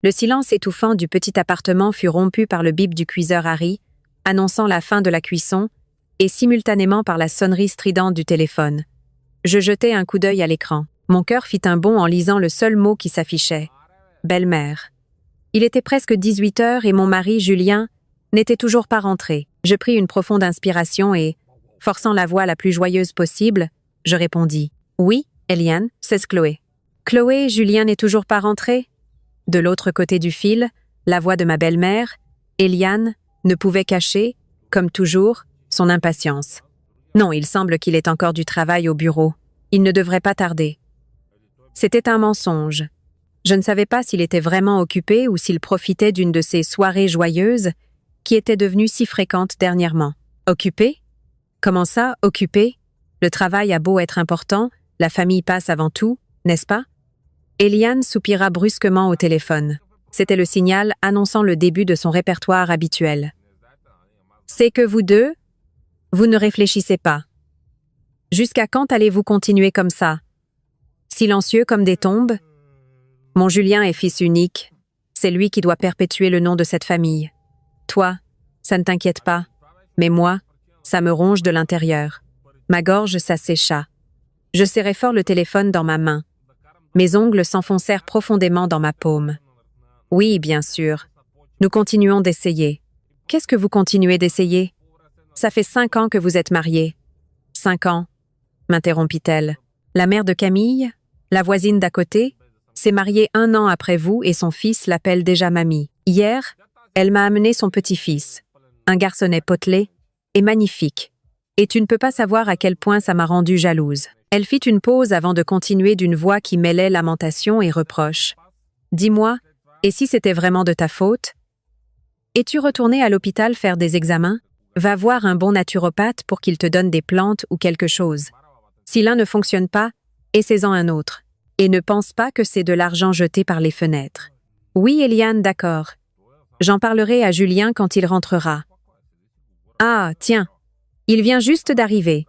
Le silence étouffant du petit appartement fut rompu par le bip du cuiseur Harry, annonçant la fin de la cuisson, et simultanément par la sonnerie stridente du téléphone. Je jetai un coup d'œil à l'écran. Mon cœur fit un bond en lisant le seul mot qui s'affichait. Belle-mère. Il était presque 18 heures et mon mari, Julien, n'était toujours pas rentré. Je pris une profonde inspiration et, forçant la voix la plus joyeuse possible, je répondis. « Oui, Eliane, c'est Chloé. »« Chloé, Julien n'est toujours pas rentré ?» De l'autre côté du fil, la voix de ma belle-mère, Eliane, ne pouvait cacher, comme toujours, son impatience. « Non, il semble qu'il ait encore du travail au bureau. Il ne devrait pas tarder. » C'était un mensonge. Je ne savais pas s'il était vraiment occupé ou s'il profitait d'une de ces soirées joyeuses qui étaient devenues si fréquentes dernièrement. Occupé? Comment ça, occupé? Le travail a beau être important, la famille passe avant tout, n'est-ce pas? Eliane soupira brusquement au téléphone. C'était le signal annonçant le début de son répertoire habituel. « C'est que vous deux, vous ne réfléchissez pas. Jusqu'à quand allez-vous continuer comme ça? Silencieux comme des tombes? Mon Julien est fils unique. C'est lui qui doit perpétuer le nom de cette famille. Toi, ça ne t'inquiète pas. Mais moi, ça me ronge de l'intérieur. Ma gorge s'assécha. Je serrai fort le téléphone dans ma main. Mes ongles s'enfoncèrent profondément dans ma paume. Oui, bien sûr. Nous continuons d'essayer. Qu'est-ce que vous continuez d'essayer? Ça fait 5 ans que vous êtes mariés. 5 ans, m'interrompit-elle. La mère de Camille, la voisine d'à côté, s'est mariée 1 an après vous et son fils l'appelle déjà mamie. Hier, elle m'a amené son petit-fils, un garçonnet potelé et magnifique. Et tu ne peux pas savoir à quel point ça m'a rendue jalouse. Elle fit une pause avant de continuer d'une voix qui mêlait lamentation et reproche. Dis-moi, et si c'était vraiment de ta faute? Es-tu retourné à l'hôpital faire des examens? Va voir un bon naturopathe pour qu'il te donne des plantes ou quelque chose. Si l'un ne fonctionne pas, essaie-en un autre. Et ne pense pas que c'est de l'argent jeté par les fenêtres. Oui, Eliane, d'accord. J'en parlerai à Julien quand il rentrera. Ah, tiens, il vient juste d'arriver.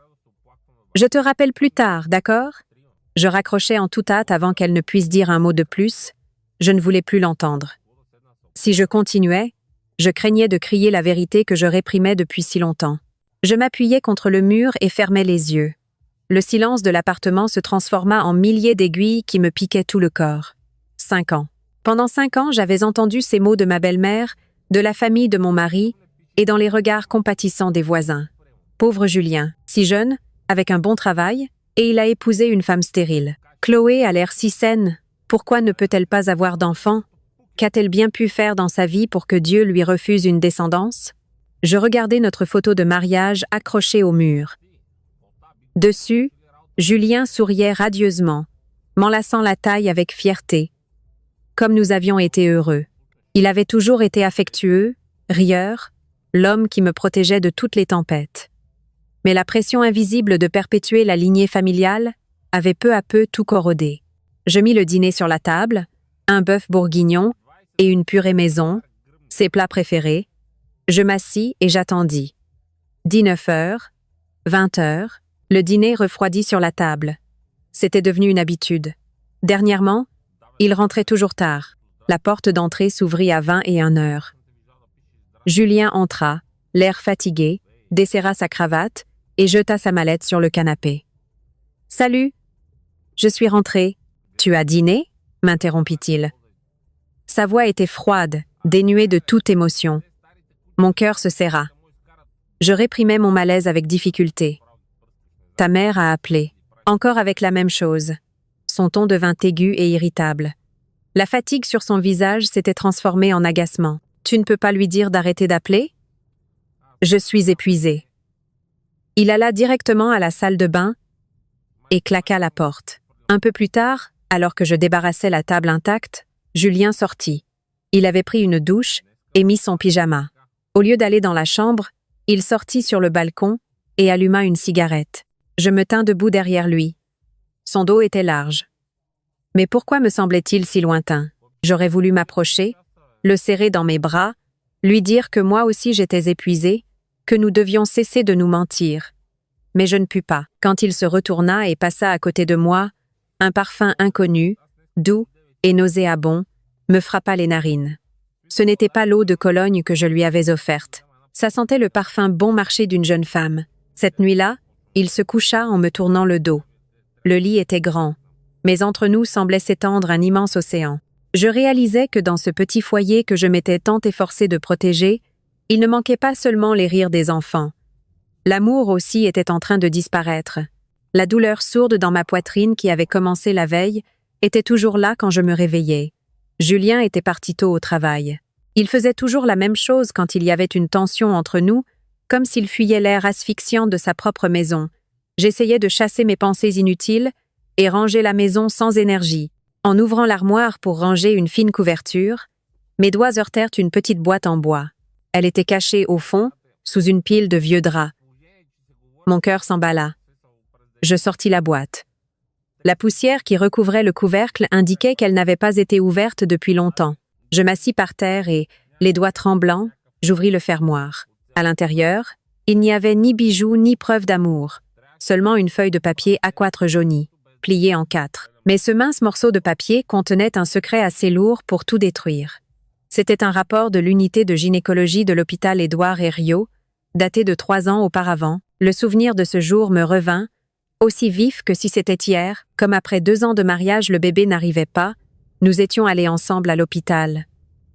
Je te rappelle plus tard, d'accord? Je raccrochai en toute hâte avant qu'elle ne puisse dire un mot de plus. Je ne voulais plus l'entendre. Si je continuais, je craignais de crier la vérité que je réprimais depuis si longtemps. Je m'appuyais contre le mur et fermais les yeux. Le silence de l'appartement se transforma en milliers d'aiguilles qui me piquaient tout le corps. 5 ans. Pendant 5 ans, j'avais entendu ces mots de ma belle-mère, de la famille de mon mari, et dans les regards compatissants des voisins. Pauvre Julien, si jeune, avec un bon travail, et il a épousé une femme stérile. Chloé a l'air si saine, pourquoi ne peut-elle pas avoir d'enfant? Qu'a-t-elle bien pu faire dans sa vie pour que Dieu lui refuse une descendance? Je regardais notre photo de mariage accrochée au mur. Dessus, Julien souriait radieusement, m'enlaçant la taille avec fierté. Comme nous avions été heureux. Il avait toujours été affectueux, rieur, l'homme qui me protégeait de toutes les tempêtes. Mais la pression invisible de perpétuer la lignée familiale avait peu à peu tout corrodé. Je mis le dîner sur la table, un bœuf bourguignon et une purée maison, ses plats préférés. Je m'assis et j'attendis. 19 heures, 20 heures, le dîner refroidit sur la table. C'était devenu une habitude. Dernièrement, il rentrait toujours tard. La porte d'entrée s'ouvrit à 21 heures. Julien entra, l'air fatigué, desserra sa cravate et jeta sa mallette sur le canapé. « Salut, je suis rentré. Tu as dîné ?» m'interrompit-il. Sa voix était froide, dénuée de toute émotion. Mon cœur se serra. Je réprimais mon malaise avec difficulté. Ta mère a appelé, encore avec la même chose. Son ton devint aigu et irritable. La fatigue sur son visage s'était transformée en agacement. Tu ne peux pas lui dire d'arrêter d'appeler? Je suis épuisée. Il alla directement à la salle de bain et claqua la porte. Un peu plus tard, alors que je débarrassais la table intacte, Julien sortit. Il avait pris une douche et mis son pyjama. Au lieu d'aller dans la chambre, il sortit sur le balcon et alluma une cigarette. Je me tins debout derrière lui. Son dos était large. Mais pourquoi me semblait-il si lointain? J'aurais voulu m'approcher, le serrer dans mes bras, lui dire que moi aussi j'étais épuisée, que nous devions cesser de nous mentir. Mais je ne pus pas. Quand il se retourna et passa à côté de moi, un parfum inconnu, doux et nauséabond, me frappa les narines. Ce n'était pas l'eau de Cologne que je lui avais offerte. Ça sentait le parfum bon marché d'une jeune femme. Cette nuit-là, il se coucha en me tournant le dos. Le lit était grand, mais entre nous semblait s'étendre un immense océan. Je réalisais que dans ce petit foyer que je m'étais tant efforcé de protéger, il ne manquait pas seulement les rires des enfants. L'amour aussi était en train de disparaître. La douleur sourde dans ma poitrine qui avait commencé la veille était toujours là quand je me réveillais. Julien était parti tôt au travail. Il faisait toujours la même chose quand il y avait une tension entre nous, comme s'il fuyait l'air asphyxiant de sa propre maison. J'essayais de chasser mes pensées inutiles et ranger la maison sans énergie. En ouvrant l'armoire pour ranger une fine couverture, mes doigts heurtèrent une petite boîte en bois. Elle était cachée au fond, sous une pile de vieux draps. Mon cœur s'emballa. Je sortis la boîte. La poussière qui recouvrait le couvercle indiquait qu'elle n'avait pas été ouverte depuis longtemps. Je m'assis par terre et, les doigts tremblants, j'ouvris le fermoir. À l'intérieur, il n'y avait ni bijoux ni preuve d'amour, seulement une feuille de papier A4 jaunie, pliée en 4. Mais ce mince morceau de papier contenait un secret assez lourd pour tout détruire. C'était un rapport de l'unité de gynécologie de l'hôpital Édouard Herriot, daté de 3 ans auparavant. Le souvenir de ce jour me revint, aussi vif que si c'était hier, comme après 2 ans de mariage le bébé n'arrivait pas, nous étions allés ensemble à l'hôpital.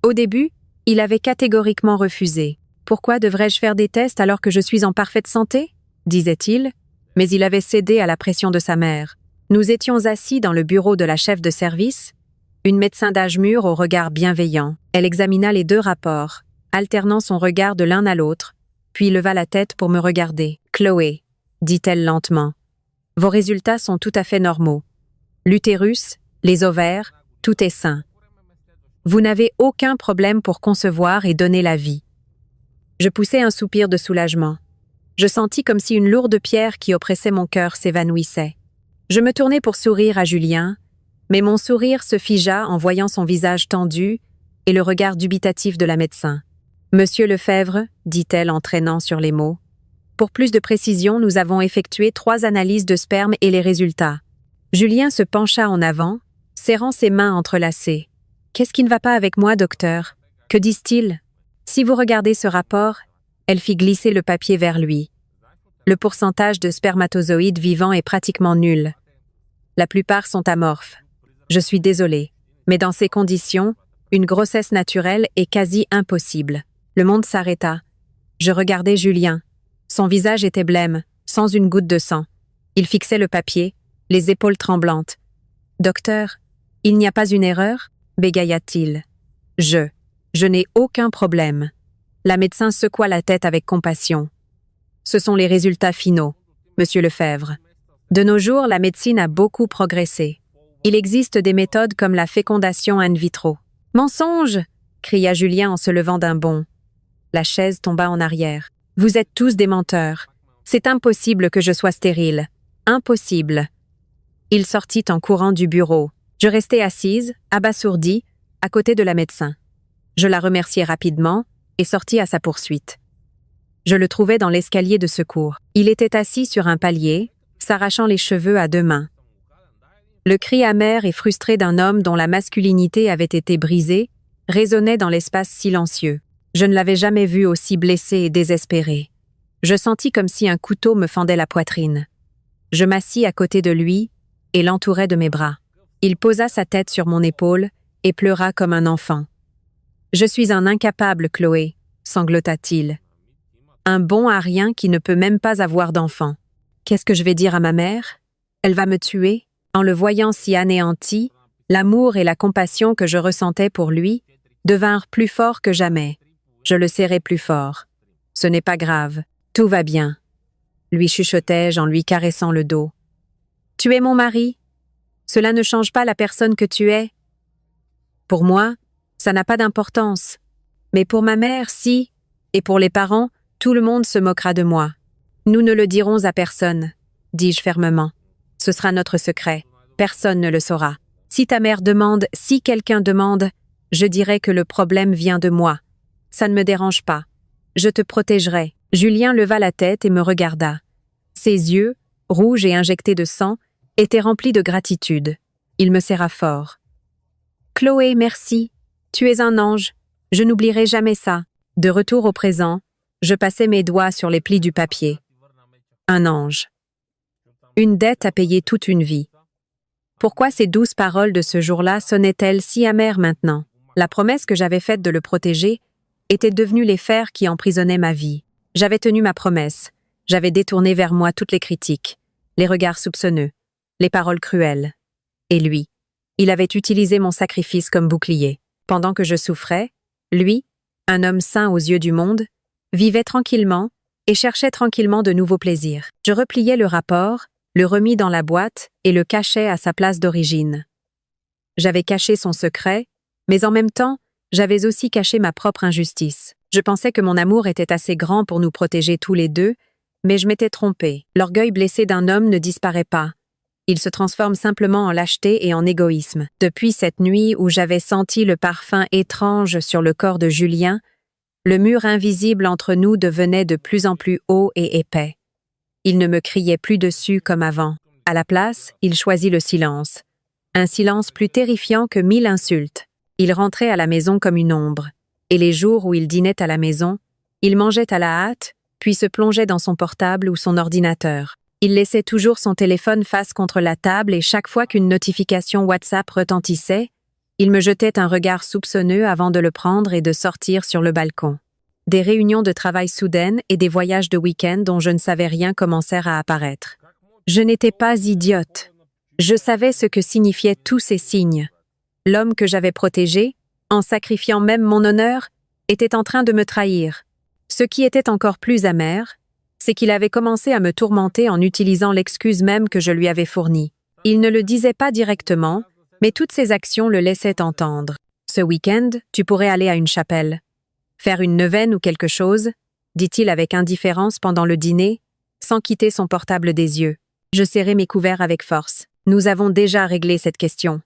Au début, il avait catégoriquement refusé. « Pourquoi devrais-je faire des tests alors que je suis en parfaite santé ?» disait-il, mais il avait cédé à la pression de sa mère. Nous étions assis dans le bureau de la chef de service, une médecin d'âge mûr au regard bienveillant. Elle examina les 2 rapports, alternant son regard de l'un à l'autre, puis leva la tête pour me regarder. « Chloé, » dit-elle lentement, « vos résultats sont tout à fait normaux. L'utérus, les ovaires, tout est sain. Vous n'avez aucun problème pour concevoir et donner la vie. » Je poussai un soupir de soulagement. Je sentis comme si une lourde pierre qui oppressait mon cœur s'évanouissait. Je me tournai pour sourire à Julien, mais mon sourire se figea en voyant son visage tendu et le regard dubitatif de la médecin. « Monsieur Lefebvre, » dit-elle en traînant sur les mots, « pour plus de précision, nous avons effectué 3 analyses de sperme et les résultats. » Julien se pencha en avant, serrant ses mains entrelacées. « Qu'est-ce qui ne va pas avec moi, docteur? Que disent-ils? Si vous regardez ce rapport, » elle fit glisser le papier vers lui. « Le pourcentage de spermatozoïdes vivants est pratiquement nul. La plupart sont amorphes. Je suis désolée, mais dans ces conditions, une grossesse naturelle est quasi impossible. » Le monde s'arrêta. Je regardais Julien. Son visage était blême, sans une goutte de sang. Il fixait le papier, les épaules tremblantes. « Docteur, il n'y a pas une erreur ?» bégaya-t-il. « Je n'ai aucun problème. » La médecin secoua la tête avec compassion. « Ce sont les résultats finaux, monsieur Lefebvre. De nos jours, la médecine a beaucoup progressé. Il existe des méthodes comme la fécondation in vitro. »« Mensonge !» cria Julien en se levant d'un bond. La chaise tomba en arrière. « Vous êtes tous des menteurs. C'est impossible que je sois stérile. Impossible. » Il sortit en courant du bureau. Je restai assise, abasourdie, à côté de la médecin. Je la remerciai rapidement et sortis à sa poursuite. Je le trouvai dans l'escalier de secours. Il était assis sur un palier, s'arrachant les cheveux à 2 mains. Le cri amer et frustré d'un homme dont la masculinité avait été brisée résonnait dans l'espace silencieux. Je ne l'avais jamais vu aussi blessé et désespéré. Je sentis comme si un couteau me fendait la poitrine. Je m'assis à côté de lui et l'entourai de mes bras. Il posa sa tête sur mon épaule et pleura comme un enfant. « Je suis un incapable, Chloé, » sanglota-t-il. « Un bon à rien qui ne peut même pas avoir d'enfant. Qu'est-ce que je vais dire à ma mère? Elle va me tuer. » En le voyant si anéanti, l'amour et la compassion que je ressentais pour lui devinrent plus forts que jamais. Je le serrai plus fort. « Ce n'est pas grave, tout va bien. » lui chuchotai-je en lui caressant le dos. « Tu es mon mari. Cela ne change pas la personne que tu es. Pour moi, ça n'a pas d'importance. Mais pour ma mère, si, et pour les parents, tout le monde se moquera de moi. Nous ne le dirons à personne, » dis-je fermement. « Ce sera notre secret. Personne ne le saura. Si ta mère demande, si quelqu'un demande, je dirai que le problème vient de moi. Ça ne me dérange pas. Je te protégerai. » Julien leva la tête et me regarda. Ses yeux, rouges et injectés de sang, étaient remplis de gratitude. Il me serra fort. « Chloé, merci. Tu es un ange. Je n'oublierai jamais ça. De retour au présent, je passais mes doigts sur les plis du papier. Un ange. Une dette à payer toute une vie. Pourquoi ces douces paroles de ce jour-là sonnaient-elles si amères maintenant? La promesse que j'avais faite de le protéger était devenue les fers qui emprisonnaient ma vie. J'avais tenu ma promesse. J'avais détourné vers moi toutes les critiques, les regards soupçonneux, les paroles cruelles. Et lui, il avait utilisé mon sacrifice comme bouclier. Pendant que je souffrais, lui, un homme sain aux yeux du monde, vivait tranquillement et cherchait tranquillement de nouveaux plaisirs. Je repliai le rapport, le remis dans la boîte et le cachai à sa place d'origine. J'avais caché son secret, mais en même temps, j'avais aussi caché ma propre injustice. Je pensais que mon amour était assez grand pour nous protéger tous les deux, mais je m'étais trompée. L'orgueil blessé d'un homme ne disparaît pas. Il se transforme simplement en lâcheté et en égoïsme. Depuis cette nuit où j'avais senti le parfum étrange sur le corps de Julien, le mur invisible entre nous devenait de plus en plus haut et épais. Il ne me criait plus dessus comme avant. À la place, il choisit le silence. Un silence plus terrifiant que 1000 insultes. Il rentrait à la maison comme une ombre. Et les jours où il dînait à la maison, il mangeait à la hâte, puis se plongeait dans son portable ou son ordinateur. Il laissait toujours son téléphone face contre la table et chaque fois qu'une notification WhatsApp retentissait, il me jetait un regard soupçonneux avant de le prendre et de sortir sur le balcon. Des réunions de travail soudaines et des voyages de week-end dont je ne savais rien commencèrent à apparaître. Je n'étais pas idiote. Je savais ce que signifiaient tous ces signes. L'homme que j'avais protégé, en sacrifiant même mon honneur, était en train de me trahir. Ce qui était encore plus amer, c'est qu'il avait commencé à me tourmenter en utilisant l'excuse même que je lui avais fournie. Il ne le disait pas directement, mais toutes ses actions le laissaient entendre. Ce week-end, tu pourrais aller à une chapelle. Faire une neuvaine ou quelque chose, dit-il avec indifférence pendant le dîner, sans quitter son portable des yeux. Je serrai mes couverts avec force. Nous avons déjà réglé cette question.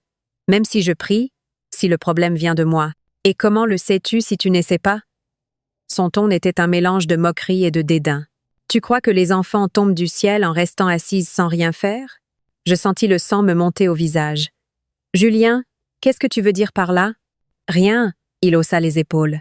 Même si je prie, si le problème vient de moi. Et comment le sais-tu si tu n'essaies pas? Son ton était un mélange de moquerie et de dédain. Tu crois que les enfants tombent du ciel en restant assises sans rien faire? Je sentis le sang me monter au visage. Julien, qu'est-ce que tu veux dire par là? Rien, il haussa les épaules.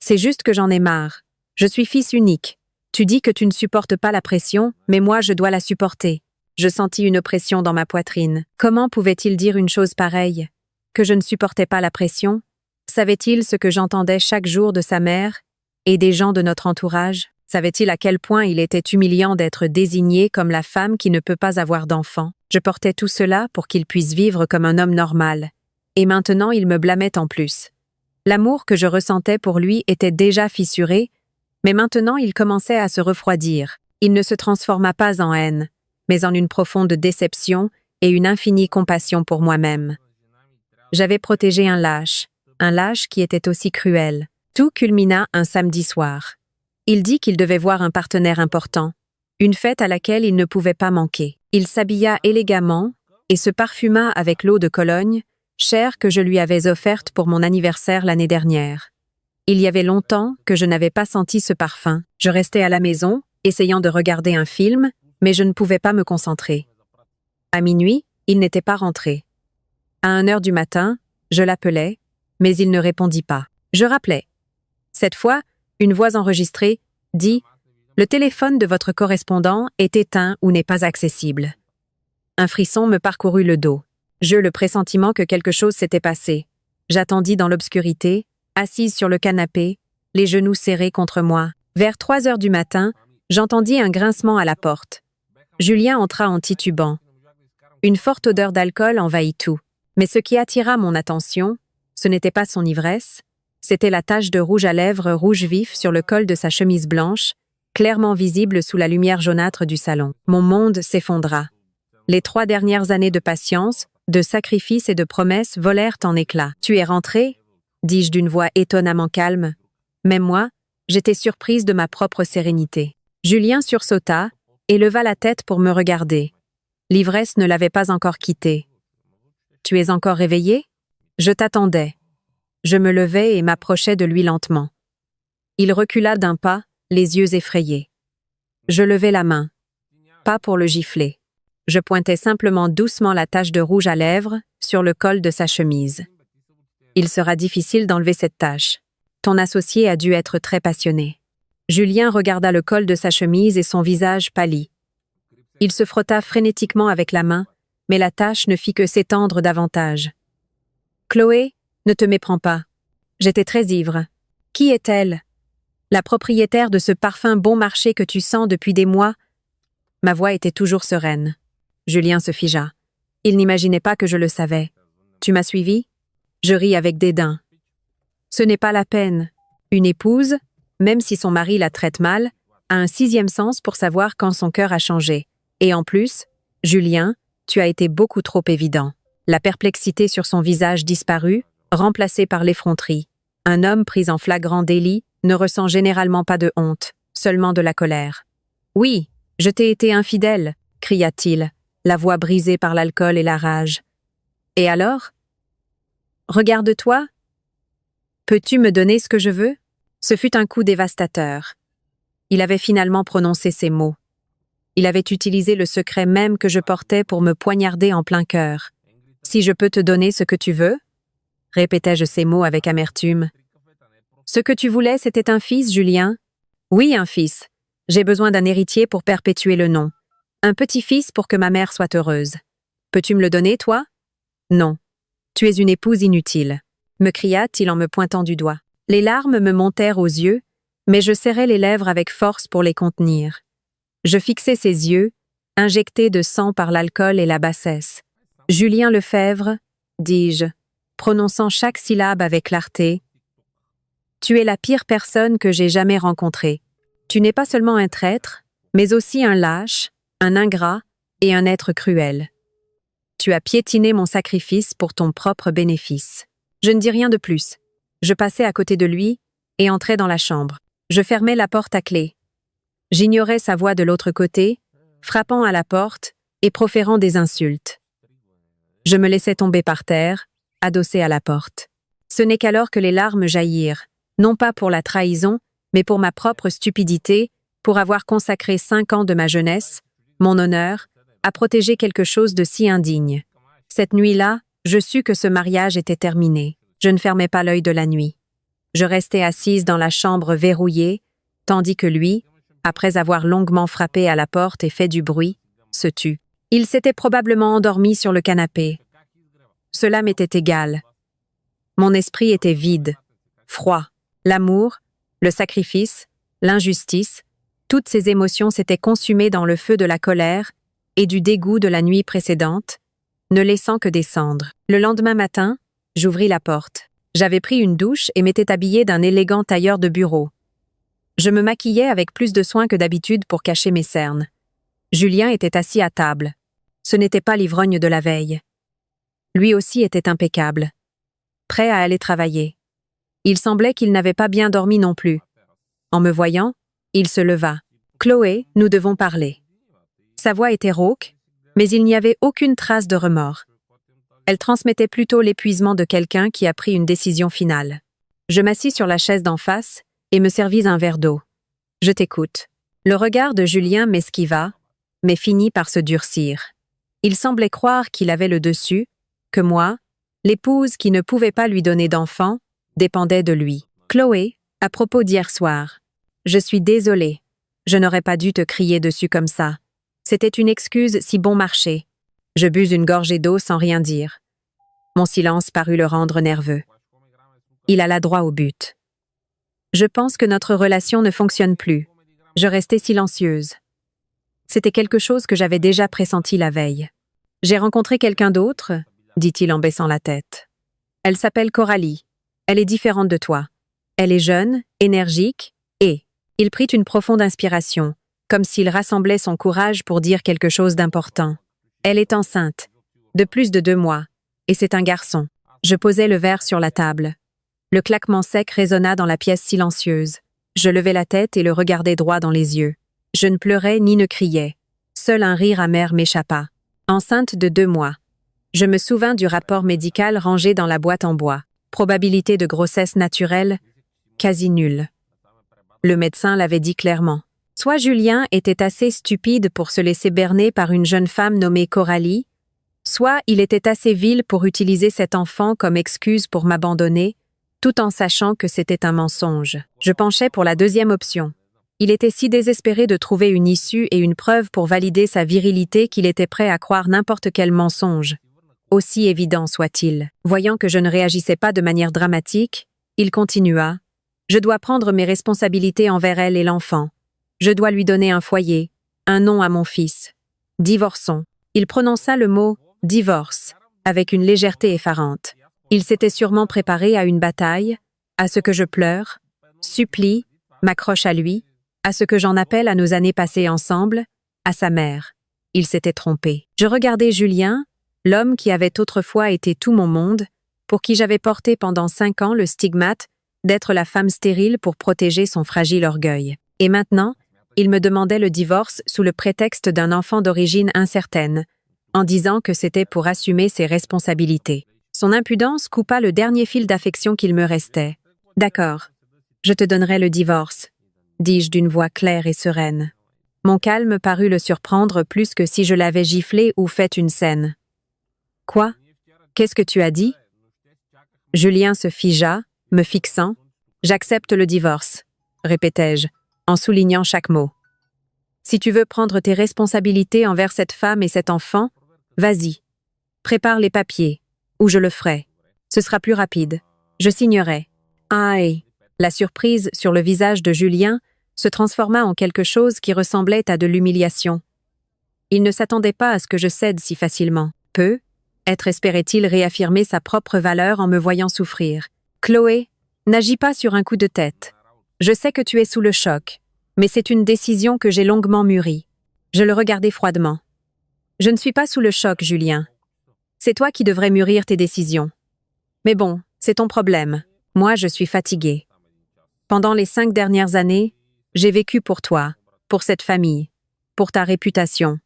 C'est juste que j'en ai marre. Je suis fils unique. Tu dis que tu ne supportes pas la pression, mais moi je dois la supporter. Je sentis une oppression dans ma poitrine. Comment pouvait-il dire une chose pareille? Que je ne supportais pas la pression? Savait-il ce que j'entendais chaque jour de sa mère et des gens de notre entourage? Savait-il à quel point il était humiliant d'être désigné comme la femme qui ne peut pas avoir d'enfant? Je portais tout cela pour qu'il puisse vivre comme un homme normal. Et maintenant il me blâmait en plus. L'amour que je ressentais pour lui était déjà fissuré, mais maintenant il commençait à se refroidir. Il ne se transforma pas en haine, mais en une profonde déception et une infinie compassion pour moi-même. J'avais protégé un lâche qui était aussi cruel. Tout culmina un samedi soir. Il dit qu'il devait voir un partenaire important, une fête à laquelle il ne pouvait pas manquer. Il s'habilla élégamment et se parfuma avec l'eau de Cologne, chère que je lui avais offerte pour mon anniversaire l'année dernière. Il y avait longtemps que je n'avais pas senti ce parfum. Je restais à la maison, essayant de regarder un film, mais je ne pouvais pas me concentrer. À minuit, il n'était pas rentré. À 1h du matin, je l'appelais, mais il ne répondit pas. Je rappelais. Cette fois, une voix enregistrée dit « Le téléphone de votre correspondant est éteint ou n'est pas accessible ». Un frisson me parcourut le dos. J'eus le pressentiment que quelque chose s'était passé. J'attendis dans l'obscurité, assise sur le canapé, les genoux serrés contre moi. Vers 3h du matin, j'entendis un grincement à la porte. Julien entra en titubant. Une forte odeur d'alcool envahit tout. Mais ce qui attira mon attention, ce n'était pas son ivresse, c'était la tache de rouge à lèvres rouge vif sur le col de sa chemise blanche, clairement visible sous la lumière jaunâtre du salon. Mon monde s'effondra. Les 3 dernières années de patience, de sacrifice et de promesses volèrent en éclats. « Tu es rentré ?» dis-je d'une voix étonnamment calme. Même moi, j'étais surprise de ma propre sérénité. Julien sursauta et leva la tête pour me regarder. L'ivresse ne l'avait pas encore quitté. « Tu es encore réveillé ?» Je t'attendais. Je me levai et m'approchai de lui lentement. Il recula d'un pas, les yeux effrayés. Je levai la main. Pas pour le gifler. Je pointai simplement doucement la tache de rouge à lèvres sur le col de sa chemise. Il sera difficile d'enlever cette tâche. Ton associé a dû être très passionné. Julien regarda le col de sa chemise et son visage pâlit. Il se frotta frénétiquement avec la main, mais la tâche ne fit que s'étendre davantage. « Chloé, ne te méprends pas. J'étais très ivre. Qui est-elle? La propriétaire de ce parfum bon marché que tu sens depuis des mois ?» Ma voix était toujours sereine. Julien se figea. Il n'imaginait pas que je le savais. « Tu m'as suivi ?» Je ris avec dédain. « Ce n'est pas la peine. Une épouse, même si son mari la traite mal, a un sixième sens pour savoir quand son cœur a changé. Et en plus, Julien, tu as été beaucoup trop évident. » La perplexité sur son visage disparut, remplacée par l'effronterie. Un homme pris en flagrant délit ne ressent généralement pas de honte, seulement de la colère. « Oui, je t'ai été infidèle, » cria-t-il, la voix brisée par l'alcool et la rage. « Et alors? Regarde-toi. Peux-tu me donner ce que je veux? » Ce fut un coup dévastateur. Il avait finalement prononcé ces mots. Il avait utilisé le secret même que je portais pour me poignarder en plein cœur. « Si je peux te donner ce que tu veux ?» répétai-je ces mots avec amertume. « Ce que tu voulais, c'était un fils, Julien? »« Oui, un fils. J'ai besoin d'un héritier pour perpétuer le nom. Un petit-fils pour que ma mère soit heureuse. Peux-tu me le donner, toi? »« Non. Tu es une épouse inutile, » me cria-t-il en me pointant du doigt. Les larmes me montèrent aux yeux, mais je serrai les lèvres avec force pour les contenir. Je fixai ses yeux, injectés de sang par l'alcool et la bassesse. « Julien Lefebvre, » dis-je, prononçant chaque syllabe avec clarté, « tu es la pire personne que j'ai jamais rencontrée. Tu n'es pas seulement un traître, mais aussi un lâche, un ingrat et un être cruel. Tu as piétiné mon sacrifice pour ton propre bénéfice. » Je ne dis rien de plus. Je passai à côté de lui et entrai dans la chambre. Je fermai la porte à clé. J'ignorais sa voix de l'autre côté, frappant à la porte et proférant des insultes. Je me laissai tomber par terre, adossé à la porte. Ce n'est qu'alors que les larmes jaillirent, non pas pour la trahison, mais pour ma propre stupidité, pour avoir consacré 5 ans de ma jeunesse, mon honneur, à protéger quelque chose de si indigne. Cette nuit-là, je sus que ce mariage était terminé. Je ne fermais pas l'œil de la nuit. Je restais assise dans la chambre verrouillée, tandis que lui, après avoir longuement frappé à la porte et fait du bruit, se tut. Il s'était probablement endormi sur le canapé. Cela m'était égal. Mon esprit était vide, froid. L'amour, le sacrifice, l'injustice, toutes ces émotions s'étaient consumées dans le feu de la colère et du dégoût de la nuit précédente, ne laissant que des cendres. Le lendemain matin, j'ouvris la porte. J'avais pris une douche et m'étais habillée d'un élégant tailleur de bureau. Je me maquillais avec plus de soin que d'habitude pour cacher mes cernes. Julien était assis à table. Ce n'était pas l'ivrogne de la veille. Lui aussi était impeccable, prêt à aller travailler. Il semblait qu'il n'avait pas bien dormi non plus. En me voyant, il se leva. « Chloé, nous devons parler. » Sa voix était rauque, mais il n'y avait aucune trace de remords. Elle transmettait plutôt l'épuisement de quelqu'un qui a pris une décision finale. Je m'assis sur la chaise d'en face et me servis un verre d'eau. « Je t'écoute. » Le regard de Julien m'esquiva, mais finit par se durcir. Il semblait croire qu'il avait le dessus, que moi, l'épouse qui ne pouvait pas lui donner d'enfant, dépendait de lui. « Chloé, à propos d'hier soir. Je suis désolée. Je n'aurais pas dû te crier dessus comme ça. C'était une excuse si bon marché. » Je bus une gorgée d'eau sans rien dire. Mon silence parut le rendre nerveux. Il alla droit au but. « Je pense que notre relation ne fonctionne plus. » Je restai silencieuse. C'était quelque chose que j'avais déjà pressenti la veille. « J'ai rencontré quelqu'un d'autre ?» dit-il en baissant la tête. « Elle s'appelle Coralie. Elle est différente de toi. Elle est jeune, énergique, et... » Il prit une profonde inspiration, comme s'il rassemblait son courage pour dire quelque chose d'important. « Elle est enceinte, de plus de 2 mois, et c'est un garçon. » Je posai le verre sur la table. Le claquement sec résonna dans la pièce silencieuse. Je levai la tête et le regardai droit dans les yeux. Je ne pleurais ni ne criais. Seul un rire amer m'échappa. Enceinte de 2 mois. Je me souvins du rapport médical rangé dans la boîte en bois. Probabilité de grossesse naturelle, quasi nulle. Le médecin l'avait dit clairement. Soit Julien était assez stupide pour se laisser berner par une jeune femme nommée Coralie, Soit il était assez vil pour utiliser cet enfant comme excuse pour m'abandonner, tout en sachant que c'était un mensonge. Je penchais pour la deuxième option. Il était si désespéré de trouver une issue et une preuve pour valider sa virilité qu'il était prêt à croire n'importe quel mensonge, aussi évident soit-il. Voyant que je ne réagissais pas de manière dramatique, il continua. « Je dois prendre mes responsabilités envers elle et l'enfant. Je dois lui donner un foyer, un nom à mon fils. Divorçons. » Il prononça le mot « divorce » avec une légèreté effarante. Il s'était sûrement préparé à une bataille, à ce que je pleure, supplie, m'accroche à lui, à ce que j'en appelle à nos années passées ensemble, à sa mère. Il s'était trompé. Je regardais Julien, l'homme qui avait autrefois été tout mon monde, pour qui j'avais porté pendant 5 ans le stigmate d'être la femme stérile pour protéger son fragile orgueil. Et maintenant, il me demandait le divorce sous le prétexte d'un enfant d'origine incertaine, en disant que c'était pour assumer ses responsabilités. Son impudence coupa le dernier fil d'affection qu'il me restait. « D'accord, je te donnerai le divorce », dis-je d'une voix claire et sereine. Mon calme parut le surprendre plus que si je l'avais giflé ou fait une scène. « Quoi? Qu'est-ce que tu as dit ?» Julien se figea, me fixant. « J'accepte le divorce », répétai-je, en soulignant chaque mot. « Si tu veux prendre tes responsabilités envers cette femme et cet enfant, vas-y. Prépare les papiers, ou je le ferai. Ce sera plus rapide. Je signerai. » Aïe! La surprise sur le visage de Julien se transforma en quelque chose qui ressemblait à de l'humiliation. Il ne s'attendait pas à ce que je cède si facilement. Peut-être espérait-il réaffirmer sa propre valeur en me voyant souffrir. « Chloé, n'agis pas sur un coup de tête. Je sais que tu es sous le choc, mais c'est une décision que j'ai longuement mûrie. » Je le regardai froidement. « Je ne suis pas sous le choc, Julien. C'est toi qui devrais mûrir tes décisions. Mais bon, c'est ton problème. Moi, je suis fatiguée. Pendant les 5 dernières années, j'ai vécu pour toi, pour cette famille, pour ta réputation.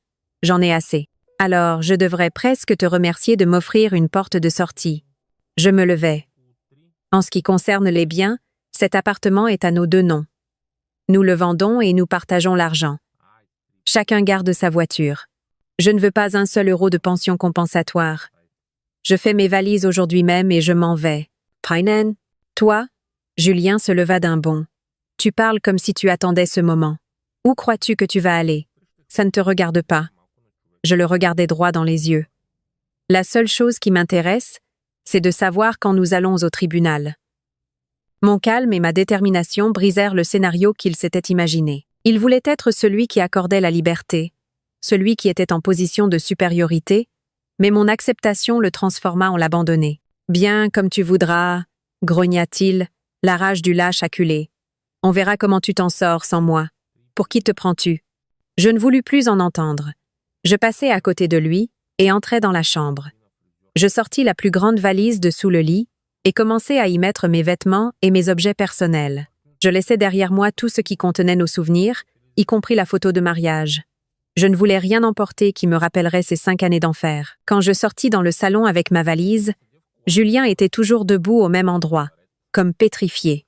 J'en ai assez. Alors, je devrais presque te remercier de m'offrir une porte de sortie. » Je me levai. « En ce qui concerne les biens, cet appartement est à nos 2 noms. Nous le vendons et nous partageons l'argent. Chacun garde sa voiture. Je ne veux pas un seul euro de pension compensatoire. Je fais mes valises aujourd'hui même et je m'en vais. Painen, toi? » Julien se leva d'un bond. « Tu parles comme si tu attendais ce moment. Où crois-tu que tu vas aller? Ça ne te regarde pas. » Je le regardais droit dans les yeux. « La seule chose qui m'intéresse, c'est de savoir quand nous allons au tribunal. » Mon calme et ma détermination brisèrent le scénario qu'il s'était imaginé. Il voulait être celui qui accordait la liberté, celui qui était en position de supériorité, mais mon acceptation le transforma en l'abandonné. « Bien, comme tu voudras, » grogna-t-il, la rage du lâche acculé. « On verra comment tu t'en sors sans moi. Pour qui te prends-tu? » Je ne voulus plus en entendre. Je passai à côté de lui et entrai dans la chambre. Je sortis la plus grande valise de sous le lit et commençai à y mettre mes vêtements et mes objets personnels. Je laissai derrière moi tout ce qui contenait nos souvenirs, y compris la photo de mariage. Je ne voulais rien emporter qui me rappellerait ces 5 années d'enfer. Quand je sortis dans le salon avec ma valise, Julien était toujours debout au même endroit, comme pétrifié.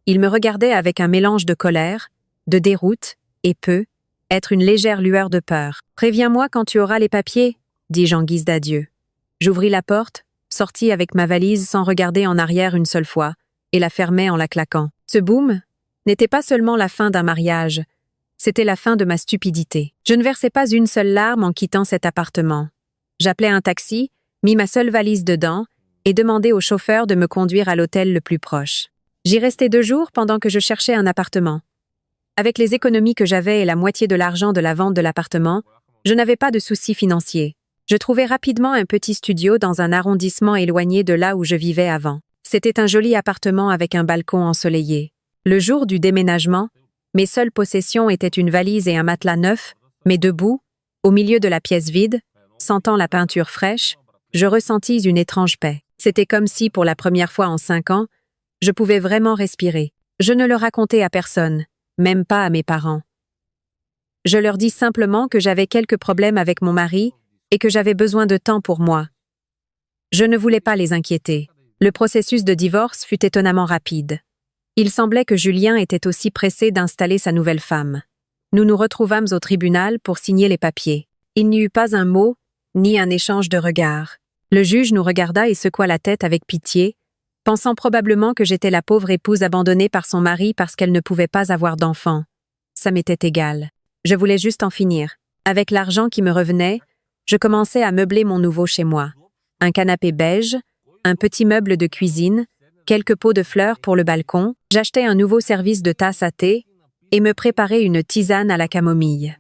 Il me regardait avec un mélange de colère, de déroute et être une légère lueur de peur. « Préviens-moi quand tu auras les papiers, » dis-je en guise d'adieu. J'ouvris la porte, sortis avec ma valise sans regarder en arrière une seule fois, et la fermai en la claquant. Ce boom n'était pas seulement la fin d'un mariage, c'était la fin de ma stupidité. Je ne versai pas une seule larme en quittant cet appartement. J'appelai un taxi, mis ma seule valise dedans, et demandai au chauffeur de me conduire à l'hôtel le plus proche. J'y restai 2 jours pendant que je cherchais un appartement. Avec les économies que j'avais et la moitié de l'argent de la vente de l'appartement, je n'avais pas de soucis financiers. Je trouvai rapidement un petit studio dans un arrondissement éloigné de là où je vivais avant. C'était un joli appartement avec un balcon ensoleillé. Le jour du déménagement, mes seules possessions étaient une valise et un matelas neuf, mais debout, au milieu de la pièce vide, sentant la peinture fraîche, je ressentis une étrange paix. C'était comme si, pour la première fois en 5 ans, je pouvais vraiment respirer. Je ne le racontai à personne, même pas à mes parents. Je leur dis simplement que j'avais quelques problèmes avec mon mari et que j'avais besoin de temps pour moi. Je ne voulais pas les inquiéter. Le processus de divorce fut étonnamment rapide. Il semblait que Julien était aussi pressé d'installer sa nouvelle femme. Nous nous retrouvâmes au tribunal pour signer les papiers. Il n'y eut pas un mot, ni un échange de regards. Le juge nous regarda et secoua la tête avec pitié, pensant probablement que j'étais la pauvre épouse abandonnée par son mari parce qu'elle ne pouvait pas avoir d'enfant. Ça m'était égal. Je voulais juste en finir. Avec l'argent qui me revenait, je commençais à meubler mon nouveau chez moi. Un canapé beige, un petit meuble de cuisine, quelques pots de fleurs pour le balcon, j'achetais un nouveau service de tasse à thé et me préparais une tisane à la camomille.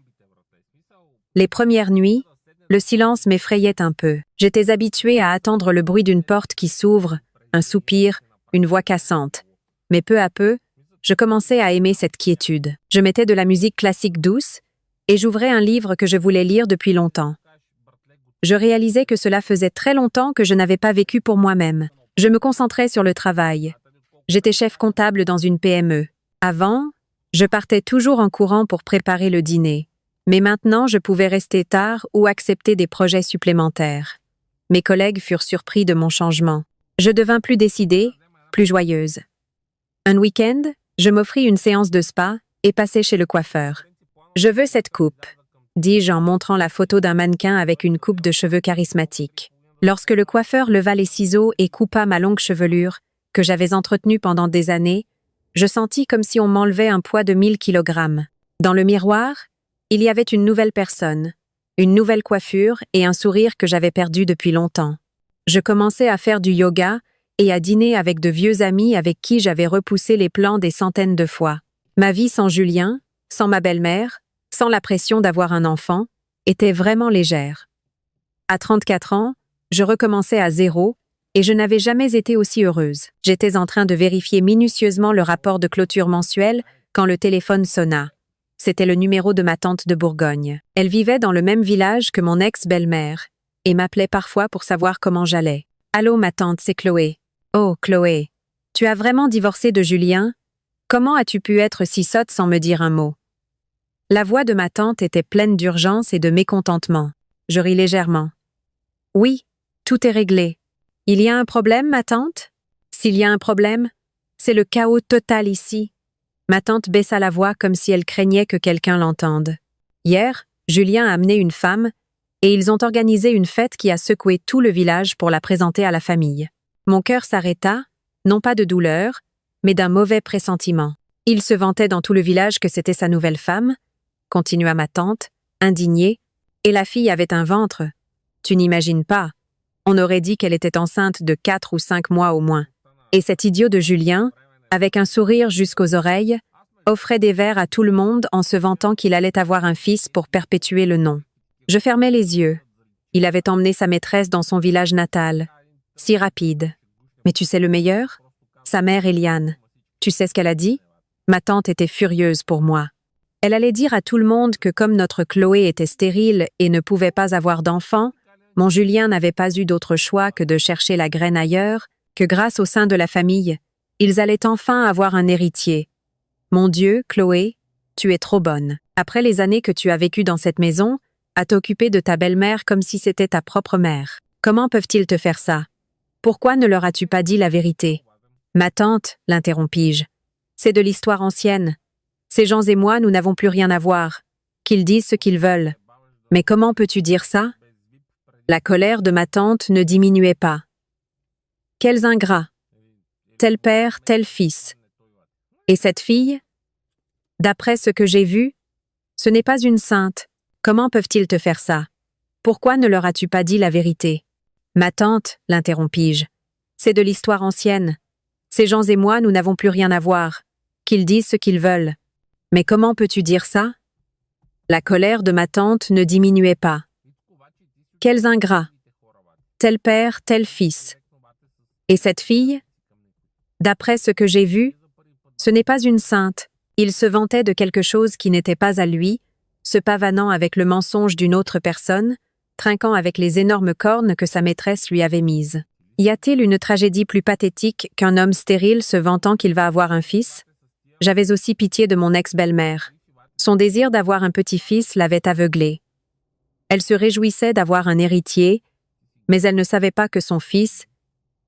Les premières nuits, le silence m'effrayait un peu. J'étais habituée à attendre le bruit d'une porte qui s'ouvre, un soupir, une voix cassante. Mais peu à peu, je commençais à aimer cette quiétude. Je mettais de la musique classique douce et j'ouvrais un livre que je voulais lire depuis longtemps. Je réalisais que cela faisait très longtemps que je n'avais pas vécu pour moi-même. Je me concentrais sur le travail. J'étais chef comptable dans une PME. Avant, je partais toujours en courant pour préparer le dîner. Mais maintenant, je pouvais rester tard ou accepter des projets supplémentaires. Mes collègues furent surpris de mon changement. Je devins plus décidée, plus joyeuse. Un week-end, je m'offris une séance de spa et passai chez le coiffeur. « Je veux cette coupe », dis-je en montrant la photo d'un mannequin avec une coupe de cheveux charismatique. Lorsque le coiffeur leva les ciseaux et coupa ma longue chevelure, que j'avais entretenue pendant des années, je sentis comme si on m'enlevait un poids de 1000 kilogrammes. Dans le miroir, il y avait une nouvelle personne, une nouvelle coiffure et un sourire que j'avais perdu depuis longtemps. Je commençais à faire du yoga et à dîner avec de vieux amis avec qui j'avais repoussé les plans des centaines de fois. Ma vie sans Julien, sans ma belle-mère, sans la pression d'avoir un enfant, était vraiment légère. À 34 ans, je recommençais à zéro et je n'avais jamais été aussi heureuse. J'étais en train de vérifier minutieusement le rapport de clôture mensuel quand le téléphone sonna. C'était le numéro de ma tante de Bourgogne. Elle vivait dans le même village que mon ex-belle-mère et m'appelait parfois pour savoir comment j'allais. « Allô, ma tante, c'est Chloé. »« Oh, Chloé, tu as vraiment divorcé de Julien? Comment as-tu pu être si sotte sans me dire un mot? » La voix de ma tante était pleine d'urgence et de mécontentement. Je ris légèrement. « Oui, tout est réglé. Il y a un problème, ma tante? S'il y a un problème, c'est le chaos total ici. » Ma tante baissa la voix comme si elle craignait que quelqu'un l'entende. Hier, Julien a amené une femme et ils ont organisé une fête qui a secoué tout le village pour la présenter à la famille. Mon cœur s'arrêta, non pas de douleur, mais d'un mauvais pressentiment. Il se vantait dans tout le village que c'était sa nouvelle femme, continua ma tante, indignée, et la fille avait un ventre. Tu n'imagines pas. On aurait dit qu'elle était enceinte de 4 ou 5 mois au moins. Et cet idiot de Julien, avec un sourire jusqu'aux oreilles, offrait des verres à tout le monde en se vantant qu'il allait avoir un fils pour perpétuer le nom. Je fermais les yeux. Il avait emmené sa maîtresse dans son village natal. Si rapide. Mais tu sais le meilleur? Sa mère Eliane. Tu sais ce qu'elle a dit? Ma tante était furieuse pour moi. Elle allait dire à tout le monde que comme notre Chloé était stérile et ne pouvait pas avoir d'enfant, mon Julien n'avait pas eu d'autre choix que de chercher la graine ailleurs, que grâce au sein de la famille, ils allaient enfin avoir un héritier. Mon Dieu, Chloé, tu es trop bonne. Après les années que tu as vécues dans cette maison, à t'occuper de ta belle-mère comme si c'était ta propre mère. Comment peuvent-ils te faire ça? Pourquoi ne leur as-tu pas dit la vérité? Ma tante, l'interrompis-je. C'est de l'histoire ancienne. Ces gens et moi, nous n'avons plus rien à voir. Qu'ils disent ce qu'ils veulent. Mais comment peux-tu dire ça? La colère de ma tante ne diminuait pas. Quels ingrats! Tel père, tel fils. Et cette fille? D'après ce que j'ai vu, ce n'est pas une sainte. Comment peuvent-ils te faire ça? Pourquoi ne leur as-tu pas dit la vérité? Ma tante, l'interrompis-je. C'est de l'histoire ancienne. Ces gens et moi, nous n'avons plus rien à voir. Qu'ils disent ce qu'ils veulent. Mais comment peux-tu dire ça? La colère de ma tante ne diminuait pas. Quels ingrats! Tel père, tel fils. Et cette fille? D'après ce que j'ai vu, ce n'est pas une sainte. Il se vantait de quelque chose qui n'était pas à lui, se pavanant avec le mensonge d'une autre personne, trinquant avec les énormes cornes que sa maîtresse lui avait mises. Y a-t-il une tragédie plus pathétique qu'un homme stérile se vantant qu'il va avoir un fils? J'avais aussi pitié de mon ex-belle-mère. Son désir d'avoir un petit-fils l'avait aveuglée. Elle se réjouissait d'avoir un héritier, mais elle ne savait pas que son fils,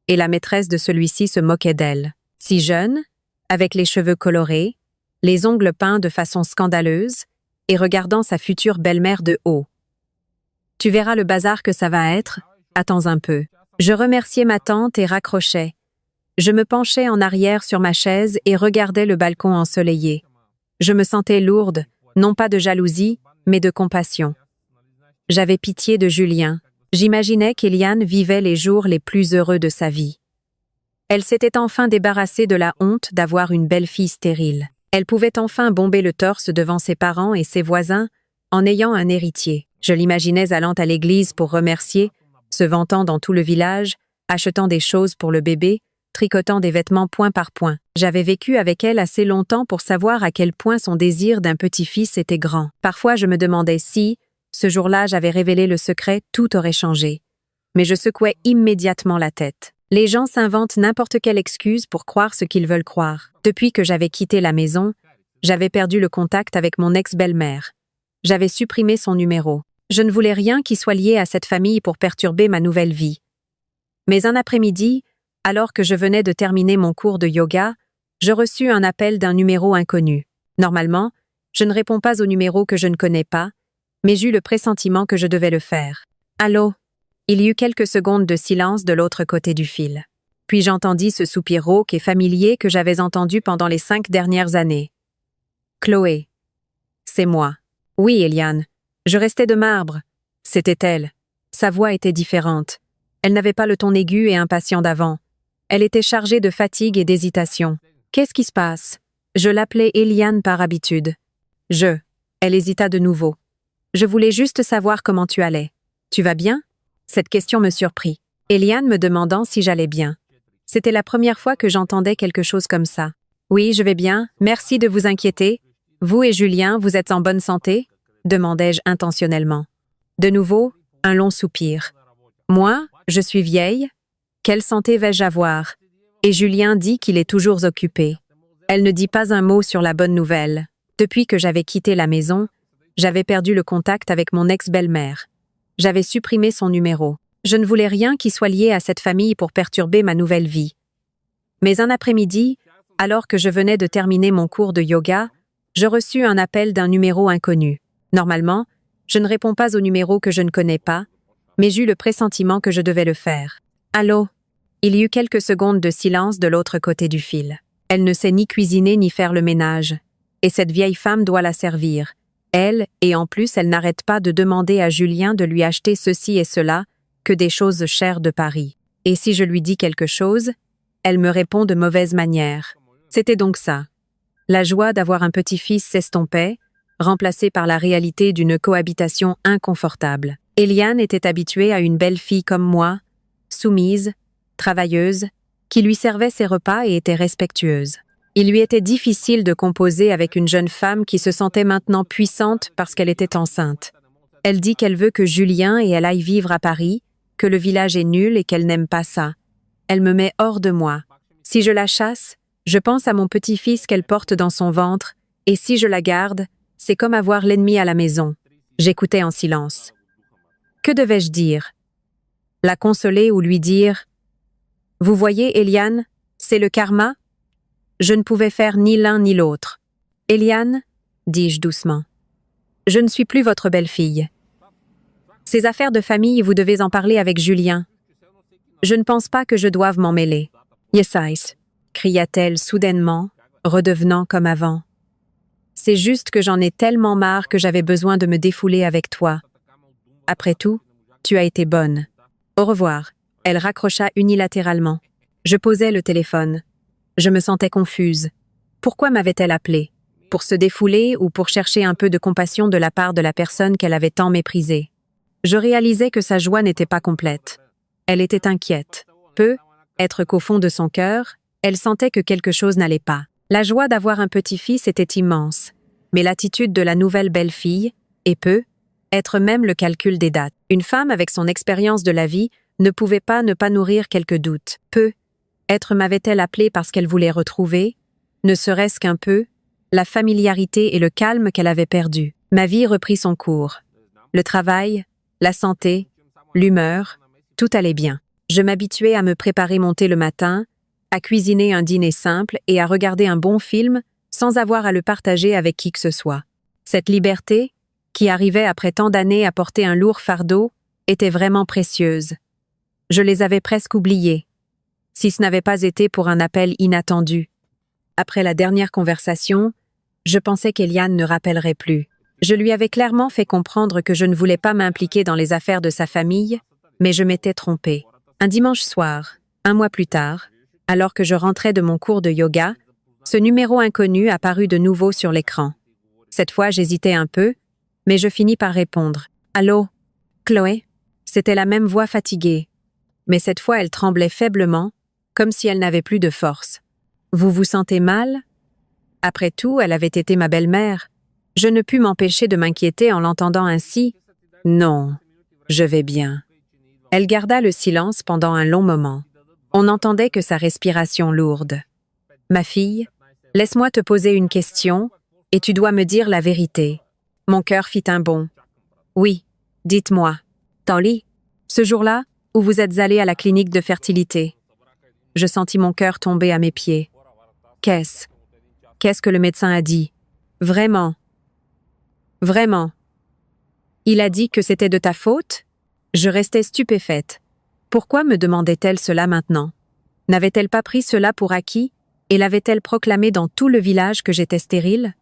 et la maîtresse de celui-ci se moquait d'elle. Si jeune, avec les cheveux colorés, les ongles peints de façon scandaleuse, et regardant sa future belle-mère de haut. Tu verras le bazar que ça va être. Attends un peu. Je remerciais ma tante et raccrochais. Je me penchais en arrière sur ma chaise et regardais le balcon ensoleillé. Je me sentais lourde, non pas de jalousie, mais de compassion. J'avais pitié de Julien. J'imaginais qu'Eliane vivait les jours les plus heureux de sa vie. Elle s'était enfin débarrassée de la honte d'avoir une belle-fille stérile. Elle pouvait enfin bomber le torse devant ses parents et ses voisins en ayant un héritier. Je l'imaginais allant à l'église pour remercier, se vantant dans tout le village, achetant des choses pour le bébé, tricotant des vêtements point par point. J'avais vécu avec elle assez longtemps pour savoir à quel point son désir d'un petit-fils était grand. Parfois, je me demandais si, ce jour-là, j'avais révélé le secret, tout aurait changé. Mais je secouais immédiatement la tête. Les gens s'inventent n'importe quelle excuse pour croire ce qu'ils veulent croire. Depuis que j'avais quitté la maison, j'avais perdu le contact avec mon ex-belle-mère. J'avais supprimé son numéro. Je ne voulais rien qui soit lié à cette famille pour perturber ma nouvelle vie. Mais un après-midi, alors que je venais de terminer mon cours de yoga, je reçus un appel d'un numéro inconnu. Normalement, je ne réponds pas aux numéros que je ne connais pas, mais j'eus le pressentiment que je devais le faire. Allô? Il y eut quelques secondes de silence de l'autre côté du fil. Puis j'entendis ce soupir rauque et familier que j'avais entendu pendant les 5 dernières années. Chloé. C'est moi. Oui, Eliane. Je restais de marbre. C'était elle. Sa voix était différente. Elle n'avait pas le ton aigu et impatient d'avant. Elle était chargée de fatigue et d'hésitation. Qu'est-ce qui se passe? Je l'appelais Eliane par habitude. Elle hésita de nouveau. Je voulais juste savoir comment tu allais. Tu vas bien? Cette question me surprit. Eliane me demandant si j'allais bien. C'était la première fois que j'entendais quelque chose comme ça. Oui, je vais bien. Merci de vous inquiéter. Vous et Julien, vous êtes en bonne santé? Demandai-je intentionnellement. De nouveau, un long soupir. Moi, je suis vieille. Quelle santé vais-je avoir? Et Julien dit qu'il est toujours occupé. Elle ne dit pas un mot sur la bonne nouvelle. Depuis que j'avais quitté la maison, j'avais perdu le contact avec mon ex-belle-mère. J'avais supprimé son numéro. Je ne voulais rien qui soit lié à cette famille pour perturber ma nouvelle vie. Mais un après-midi, alors que je venais de terminer mon cours de yoga, je reçus un appel d'un numéro inconnu. Normalement, je ne réponds pas aux numéros que je ne connais pas, mais j'eus le pressentiment que je devais le faire. Allô? Il y eut quelques secondes de silence de l'autre côté du fil. Elle ne sait ni cuisiner ni faire le ménage. Et cette vieille femme doit la servir. Elle, et en plus, elle n'arrête pas de demander à Julien de lui acheter ceci et cela, que des choses chères de Paris. Et si je lui dis quelque chose, elle me répond de mauvaise manière. C'était donc ça. La joie d'avoir un petit-fils s'estompait, remplacée par la réalité d'une cohabitation inconfortable. Eliane était habituée à une belle fille comme moi, soumise, travailleuse, qui lui servait ses repas et était respectueuse. Il lui était difficile de composer avec une jeune femme qui se sentait maintenant puissante parce qu'elle était enceinte. Elle dit qu'elle veut que Julien et elle aillent vivre à Paris, que le village est nul et qu'elle n'aime pas ça. Elle me met hors de moi. Si je la chasse, je pense à mon petit-fils qu'elle porte dans son ventre, et si je la garde, c'est comme avoir l'ennemi à la maison. J'écoutais en silence. Que devais-je dire? La consoler ou lui dire « Vous voyez, Eliane, c'est le karma ?» Je ne pouvais faire ni l'un ni l'autre. « Eliane, dis-je doucement, je ne suis plus votre belle-fille. Ces affaires de famille, vous devez en parler avec Julien. Je ne pense pas que je doive m'en mêler. »« Yes, Ice » cria-t-elle soudainement, redevenant comme avant. « C'est juste que j'en ai tellement marre que j'avais besoin de me défouler avec toi. Après tout, tu as été bonne. Au revoir. » Elle raccrocha unilatéralement. Je posai le téléphone. Je me sentais confuse. Pourquoi m'avait-elle appelée? Pour se défouler ou pour chercher un peu de compassion de la part de la personne qu'elle avait tant méprisée? Je réalisais que sa joie n'était pas complète. Elle était inquiète. Être qu'au fond de son cœur, elle sentait que quelque chose n'allait pas. La joie d'avoir un petit-fils était immense, mais l'attitude de la nouvelle belle-fille, et être même le calcul des dates. Une femme avec son expérience de la vie ne pouvait pas ne pas nourrir quelques doutes. Être m'avait-elle appelée parce qu'elle voulait retrouver, ne serait-ce qu'un peu, la familiarité et le calme qu'elle avait perdu. Ma vie reprit son cours. Le travail, la santé, l'humeur, tout allait bien. Je m'habituais à me préparer mon thé le matin, à cuisiner un dîner simple et à regarder un bon film sans avoir à le partager avec qui que ce soit. Cette liberté, qui arrivait après tant d'années à porter un lourd fardeau, étaient vraiment précieuses. Je les avais presque oubliées, si ce n'avait pas été pour un appel inattendu. Après la dernière conversation, je pensais qu'Eliane ne rappellerait plus. Je lui avais clairement fait comprendre que je ne voulais pas m'impliquer dans les affaires de sa famille, mais je m'étais trompée. Un dimanche soir, 1 mois plus tard, alors que je rentrais de mon cours de yoga, ce numéro inconnu apparut de nouveau sur l'écran. Cette fois, j'hésitais un peu, mais je finis par répondre. « Allô, Chloé ?» C'était la même voix fatiguée, mais cette fois elle tremblait faiblement, comme si elle n'avait plus de force. « Vous vous sentez mal ?» Après tout, elle avait été ma belle-mère. Je ne pus m'empêcher de m'inquiéter en l'entendant ainsi. « Non, je vais bien. » Elle garda le silence pendant un long moment. On n'entendait que sa respiration lourde. « Ma fille, laisse-moi te poser une question, et tu dois me dire la vérité. » Mon cœur fit un bond. « Oui, dites-moi. Tolly, ce jour-là, où vous êtes allée à la clinique de fertilité. » Je sentis mon cœur tomber à mes pieds. « Qu'est-ce que le médecin a dit? Vraiment? Vraiment? Il a dit que c'était de ta faute? » Je restais stupéfaite. Pourquoi me demandait-elle cela maintenant? N'avait-elle pas pris cela pour acquis et l'avait-elle proclamé dans tout le village que j'étais stérile?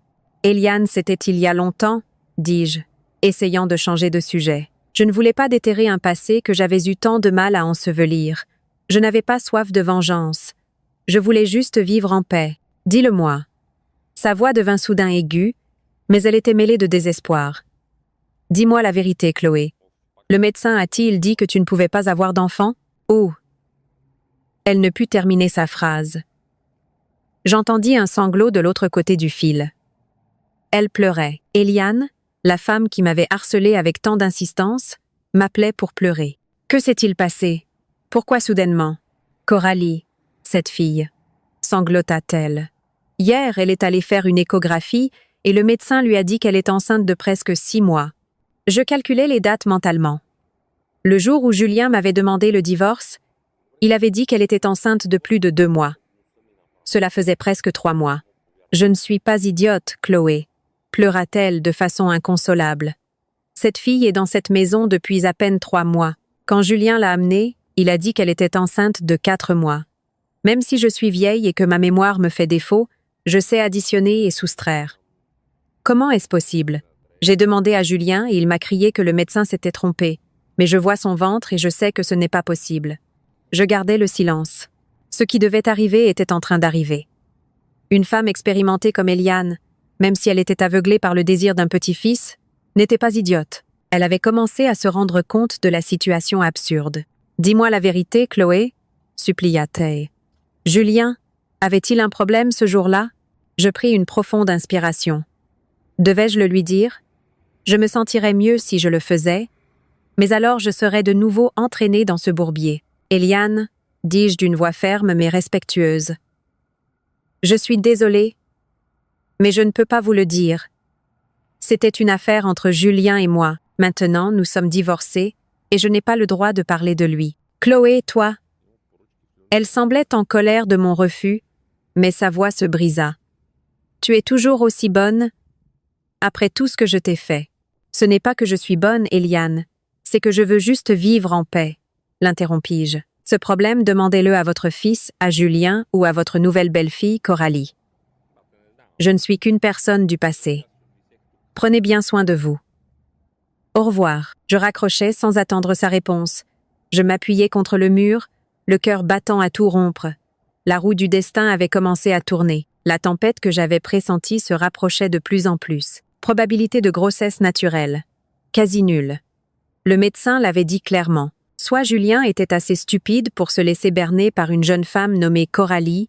Eliane, c'était il y a longtemps, dis-je, essayant de changer de sujet. Je ne voulais pas déterrer un passé que j'avais eu tant de mal à ensevelir. Je n'avais pas soif de vengeance. Je voulais juste vivre en paix. Dis-le-moi. Sa voix devint soudain aiguë, mais elle était mêlée de désespoir. Dis-moi la vérité, Chloé. Le médecin a-t-il dit que tu ne pouvais pas avoir d'enfant? Oh! Elle ne put terminer sa phrase. J'entendis un sanglot de l'autre côté du fil. Elle pleurait. Eliane, la femme qui m'avait harcelée avec tant d'insistance, m'appelait pour pleurer. Que s'est-il passé? Pourquoi soudainement? Coralie, cette fille, sanglota-t-elle. Hier, elle est allée faire une échographie et le médecin lui a dit qu'elle est enceinte de presque 6 mois. Je calculais les dates mentalement. Le jour où Julien m'avait demandé le divorce, il avait dit qu'elle était enceinte de plus de 2 mois. Cela faisait presque 3 mois. Je ne suis pas idiote, Chloé, pleura-t-elle de façon inconsolable. Cette fille est dans cette maison depuis à peine 3 mois. Quand Julien l'a amenée, il a dit qu'elle était enceinte de 4 mois. Même si je suis vieille et que ma mémoire me fait défaut, je sais additionner et soustraire. Comment est-ce possible? J'ai demandé à Julien et il m'a crié que le médecin s'était trompé, mais je vois son ventre et je sais que ce n'est pas possible. Je gardais le silence. Ce qui devait arriver était en train d'arriver. Une femme expérimentée comme Eliane, même si elle était aveuglée par le désir d'un petit-fils, n'était pas idiote. Elle avait commencé à se rendre compte de la situation absurde. « Dis-moi la vérité, Chloé » supplia-t-elle. Julien, avait-il un problème ce jour-là? Je pris une profonde inspiration. Devais-je le lui dire? Je me sentirais mieux si je le faisais, mais alors je serais de nouveau entraînée dans ce bourbier. Eliane, dis-je d'une voix ferme mais respectueuse. Je suis désolée, mais je ne peux pas vous le dire. C'était une affaire entre Julien et moi. Maintenant, nous sommes divorcés et je n'ai pas le droit de parler de lui. Chloé, toi? Elle semblait en colère de mon refus, mais sa voix se brisa. Tu es toujours aussi bonne après tout ce que je t'ai fait. Ce n'est pas que je suis bonne, Eliane, c'est que je veux juste vivre en paix, l'interrompis-je. Ce problème, demandez-le à votre fils, à Julien ou à votre nouvelle belle-fille, Coralie. Je ne suis qu'une personne du passé. Prenez bien soin de vous. Au revoir. Je raccrochais sans attendre sa réponse. Je m'appuyais contre le mur, le cœur battant à tout rompre. La roue du destin avait commencé à tourner. La tempête que j'avais pressentie se rapprochait de plus en plus. Probabilité de grossesse naturelle. Quasi nulle. Le médecin l'avait dit clairement. Soit Julien était assez stupide pour se laisser berner par une jeune femme nommée Coralie,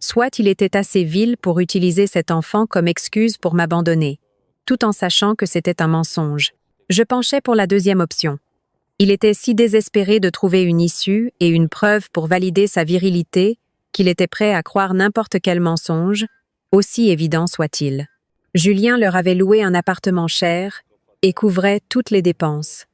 soit il était assez vil pour utiliser cet enfant comme excuse pour m'abandonner, tout en sachant que c'était un mensonge. Je penchais pour la deuxième option. Il était si désespéré de trouver une issue et une preuve pour valider sa virilité qu'il était prêt à croire n'importe quel mensonge, aussi évident soit-il. Julien leur avait loué un appartement cher et couvrait toutes les dépenses.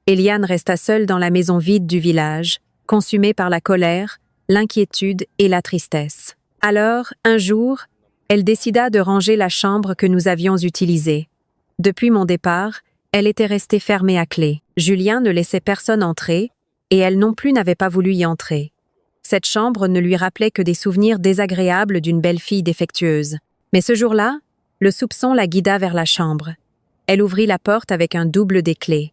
Eliane resta seule dans la maison vide du village, consumée par la colère, l'inquiétude et la tristesse. Alors, un jour, elle décida de ranger la chambre que nous avions utilisée. Depuis mon départ, Elle était restée fermée à clé. Julien ne laissait personne entrer, et elle non plus n'avait pas voulu y entrer. Cette chambre ne lui rappelait que des souvenirs désagréables d'une belle fille défectueuse. Mais ce jour-là, le soupçon la guida vers la chambre. Elle ouvrit la porte avec un double des clés.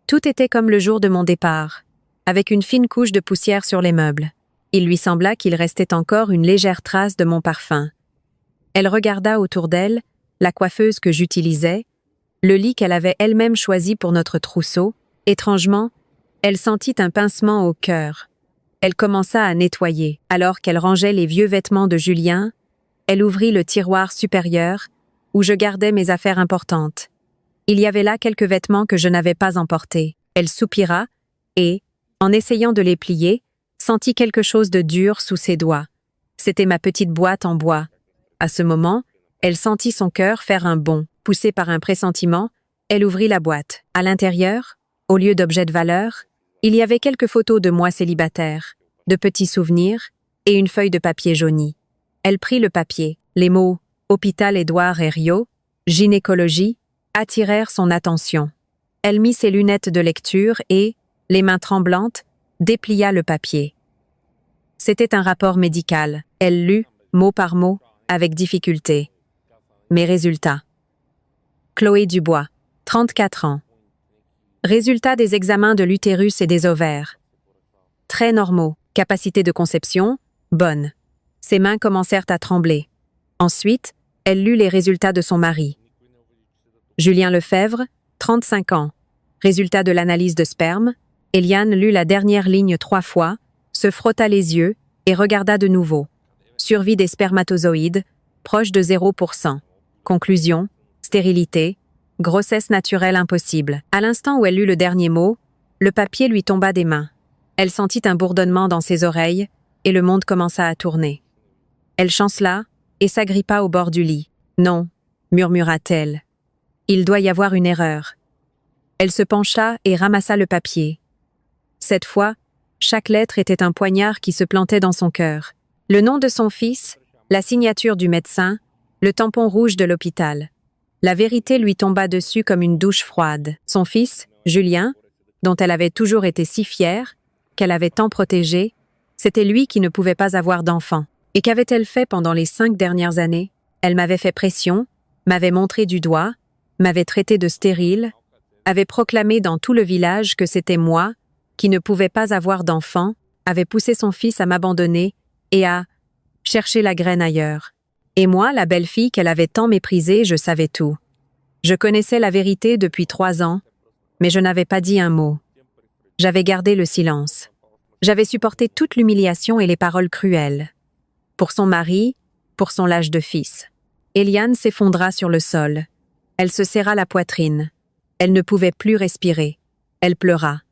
Tout était comme le jour de mon départ, avec une fine couche de poussière sur les meubles. Il lui sembla qu'il restait encore une légère trace de mon parfum. Elle regarda autour d'elle, la coiffeuse que j'utilisais, le lit qu'elle avait elle-même choisi pour notre trousseau. Étrangement, elle sentit un pincement au cœur. Elle commença à nettoyer. Alors qu'elle rangeait les vieux vêtements de Julien, elle ouvrit le tiroir supérieur, où je gardais mes affaires importantes. Il y avait là quelques vêtements que je n'avais pas emportés. Elle soupira et, en essayant de les plier, sentit quelque chose de dur sous ses doigts. C'était ma petite boîte en bois. À ce moment, elle sentit son cœur faire un bond. Poussée par un pressentiment, elle ouvrit la boîte. À l'intérieur, au lieu d'objets de valeur, il y avait quelques photos de moi célibataire, de petits souvenirs et une feuille de papier jaunie. Elle prit le papier. Les mots « Hôpital Édouard Herriot »,« Gynécologie » attirèrent son attention. Elle mit ses lunettes de lecture et, les mains tremblantes, déplia le papier. C'était un rapport médical. Elle lut, mot par mot, avec difficulté. Mes résultats. Chloé Dubois, 34 ans. Résultats des examens de l'utérus et des ovaires. Très normaux. Capacité de conception, bonne. Ses mains commencèrent à trembler. Ensuite, elle lut les résultats de son mari. Julien Lefebvre, 35 ans. Résultat de l'analyse de sperme. Eliane lut la dernière ligne 3 fois, se frotta les yeux et regarda de nouveau. Survie des spermatozoïdes, proche de 0%. Conclusion, stérilité, grossesse naturelle impossible. À l'instant où elle lut le dernier mot, le papier lui tomba des mains. Elle sentit un bourdonnement dans ses oreilles et le monde commença à tourner. Elle chancela et s'agrippa au bord du lit. « Non », murmura-t-elle. « Il doit y avoir une erreur. » Elle se pencha et ramassa le papier. Cette fois, chaque lettre était un poignard qui se plantait dans son cœur. Le nom de son fils, la signature du médecin, le tampon rouge de l'hôpital. La vérité lui tomba dessus comme une douche froide. Son fils, Julien, dont elle avait toujours été si fière, qu'elle avait tant protégé, c'était lui qui ne pouvait pas avoir d'enfant. Et qu'avait-elle fait pendant les 5 dernières années? Elle m'avait fait pression, m'avait montré du doigt, m'avait traité de stérile, avait proclamé dans tout le village que c'était moi, qui ne pouvait pas avoir d'enfant, avait poussé son fils à m'abandonner et à chercher la graine ailleurs. Et moi, la belle fille qu'elle avait tant méprisée, je savais tout. Je connaissais la vérité depuis 3 ans, mais je n'avais pas dit un mot. J'avais gardé le silence. J'avais supporté toute l'humiliation et les paroles cruelles. Pour son mari, pour son lâche de fils. Eliane s'effondra sur le sol. Elle se serra la poitrine. Elle ne pouvait plus respirer. Elle pleura.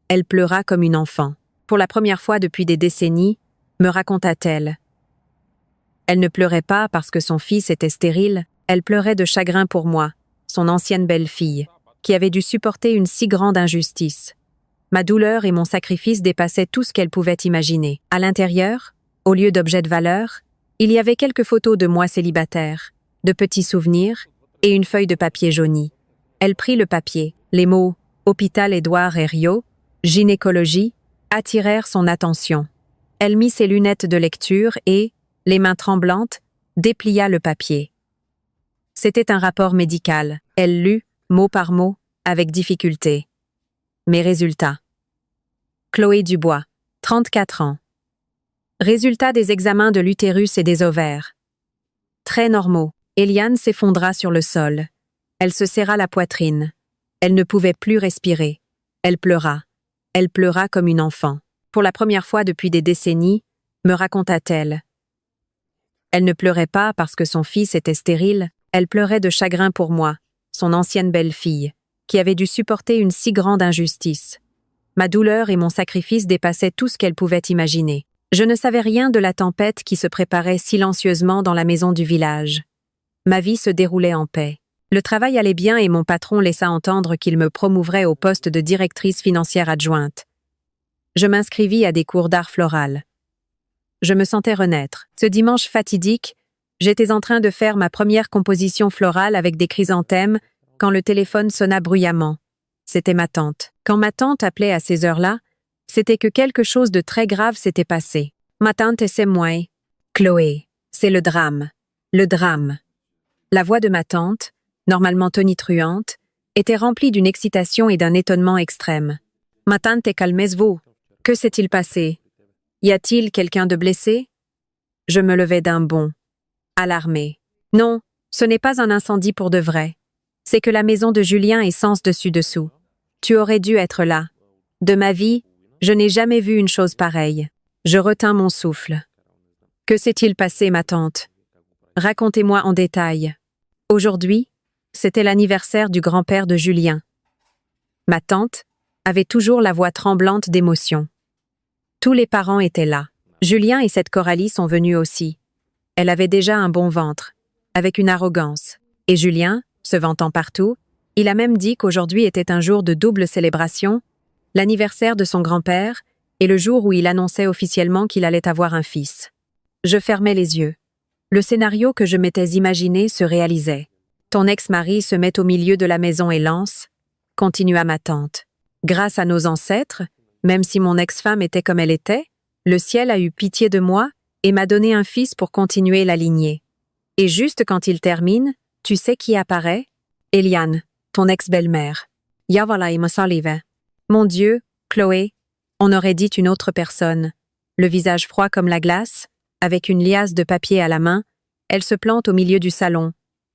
Elle pleura comme une enfant. Pour la première fois depuis des décennies, me raconta-t-elle. Elle ne pleurait pas parce que son fils était stérile, elle pleurait de chagrin pour moi, son ancienne belle-fille, qui avait dû supporter une si grande injustice. Ma douleur et mon sacrifice dépassaient tout ce qu'elle pouvait imaginer. À l'intérieur, au lieu d'objets de valeur, il y avait quelques photos de moi célibataire, de petits souvenirs et une feuille de papier jaunie. Elle prit le papier. Les mots « Hôpital Édouard Herriot »,« Gynécologie » attirèrent son attention. Elle mit ses lunettes de lecture et, les mains tremblantes, déplia le papier. C'était un rapport médical. Elle lut, mot par mot, avec difficulté. Mes résultats. Chloé Dubois, 34 ans. Résultats des examens de l'utérus et des ovaires. Très normaux. Eliane s'effondra sur le sol. Elle se serra la poitrine. Elle ne pouvait plus respirer. Elle pleura. Elle pleura comme une enfant. Pour la première fois depuis des décennies, me raconta-t-elle. Elle ne pleurait pas parce que son fils était stérile, elle pleurait de chagrin pour moi, son ancienne belle-fille, qui avait dû supporter une si grande injustice. Ma douleur et mon sacrifice dépassaient tout ce qu'elle pouvait imaginer. Je ne savais rien de la tempête qui se préparait silencieusement dans la maison du village. Ma vie se déroulait en paix. Le travail allait bien et mon patron laissa entendre qu'il me promouvrait au poste de directrice financière adjointe. Je m'inscrivis à des cours d'art floral. Je me sentais renaître. Ce dimanche fatidique, j'étais en train de faire ma première composition florale avec des chrysanthèmes quand le téléphone sonna bruyamment. C'était ma tante. Quand ma tante appelait à ces heures-là, c'était que quelque chose de très grave s'était passé. Ma tante et c'est moi. Chloé, c'est le drame. Le drame. La voix de ma tante, normalement tonitruante, était remplie d'une excitation et d'un étonnement extrême. Ma tante, calmez-vous. Que s'est-il passé? Y a-t-il quelqu'un de blessé? Je me levai d'un bond, alarmée. Non, ce n'est pas un incendie pour de vrai. C'est que la maison de Julien est sens dessus-dessous. Tu aurais dû être là. De ma vie, je n'ai jamais vu une chose pareille. Je retins mon souffle. Que s'est-il passé, ma tante? Racontez-moi en détail. Aujourd'hui, c'était l'anniversaire du grand-père de Julien. Ma tante avait toujours la voix tremblante d'émotion. Tous les parents étaient là. Julien et cette Coralie sont venus aussi. Elle avait déjà un bon ventre, avec une arrogance. Et Julien, se vantant partout, il a même dit qu'aujourd'hui était un jour de double célébration, l'anniversaire de son grand-père et le jour où il annonçait officiellement qu'il allait avoir un fils. Je fermais les yeux. Le scénario que je m'étais imaginé se réalisait. Ton ex-mari se met au milieu de la maison et lance, continua ma tante. Grâce à nos ancêtres, même si mon ex-femme était comme elle était, le ciel a eu pitié de moi et m'a donné un fils pour continuer la lignée. Et juste quand il termine, tu sais qui apparaît? Eliane, ton ex-belle-mère. Ja voilà, il me salive. Mon Dieu, Chloé, on aurait dit une autre personne. Le visage froid comme la glace, avec une liasse de papier à la main, elle se plante au milieu du salon,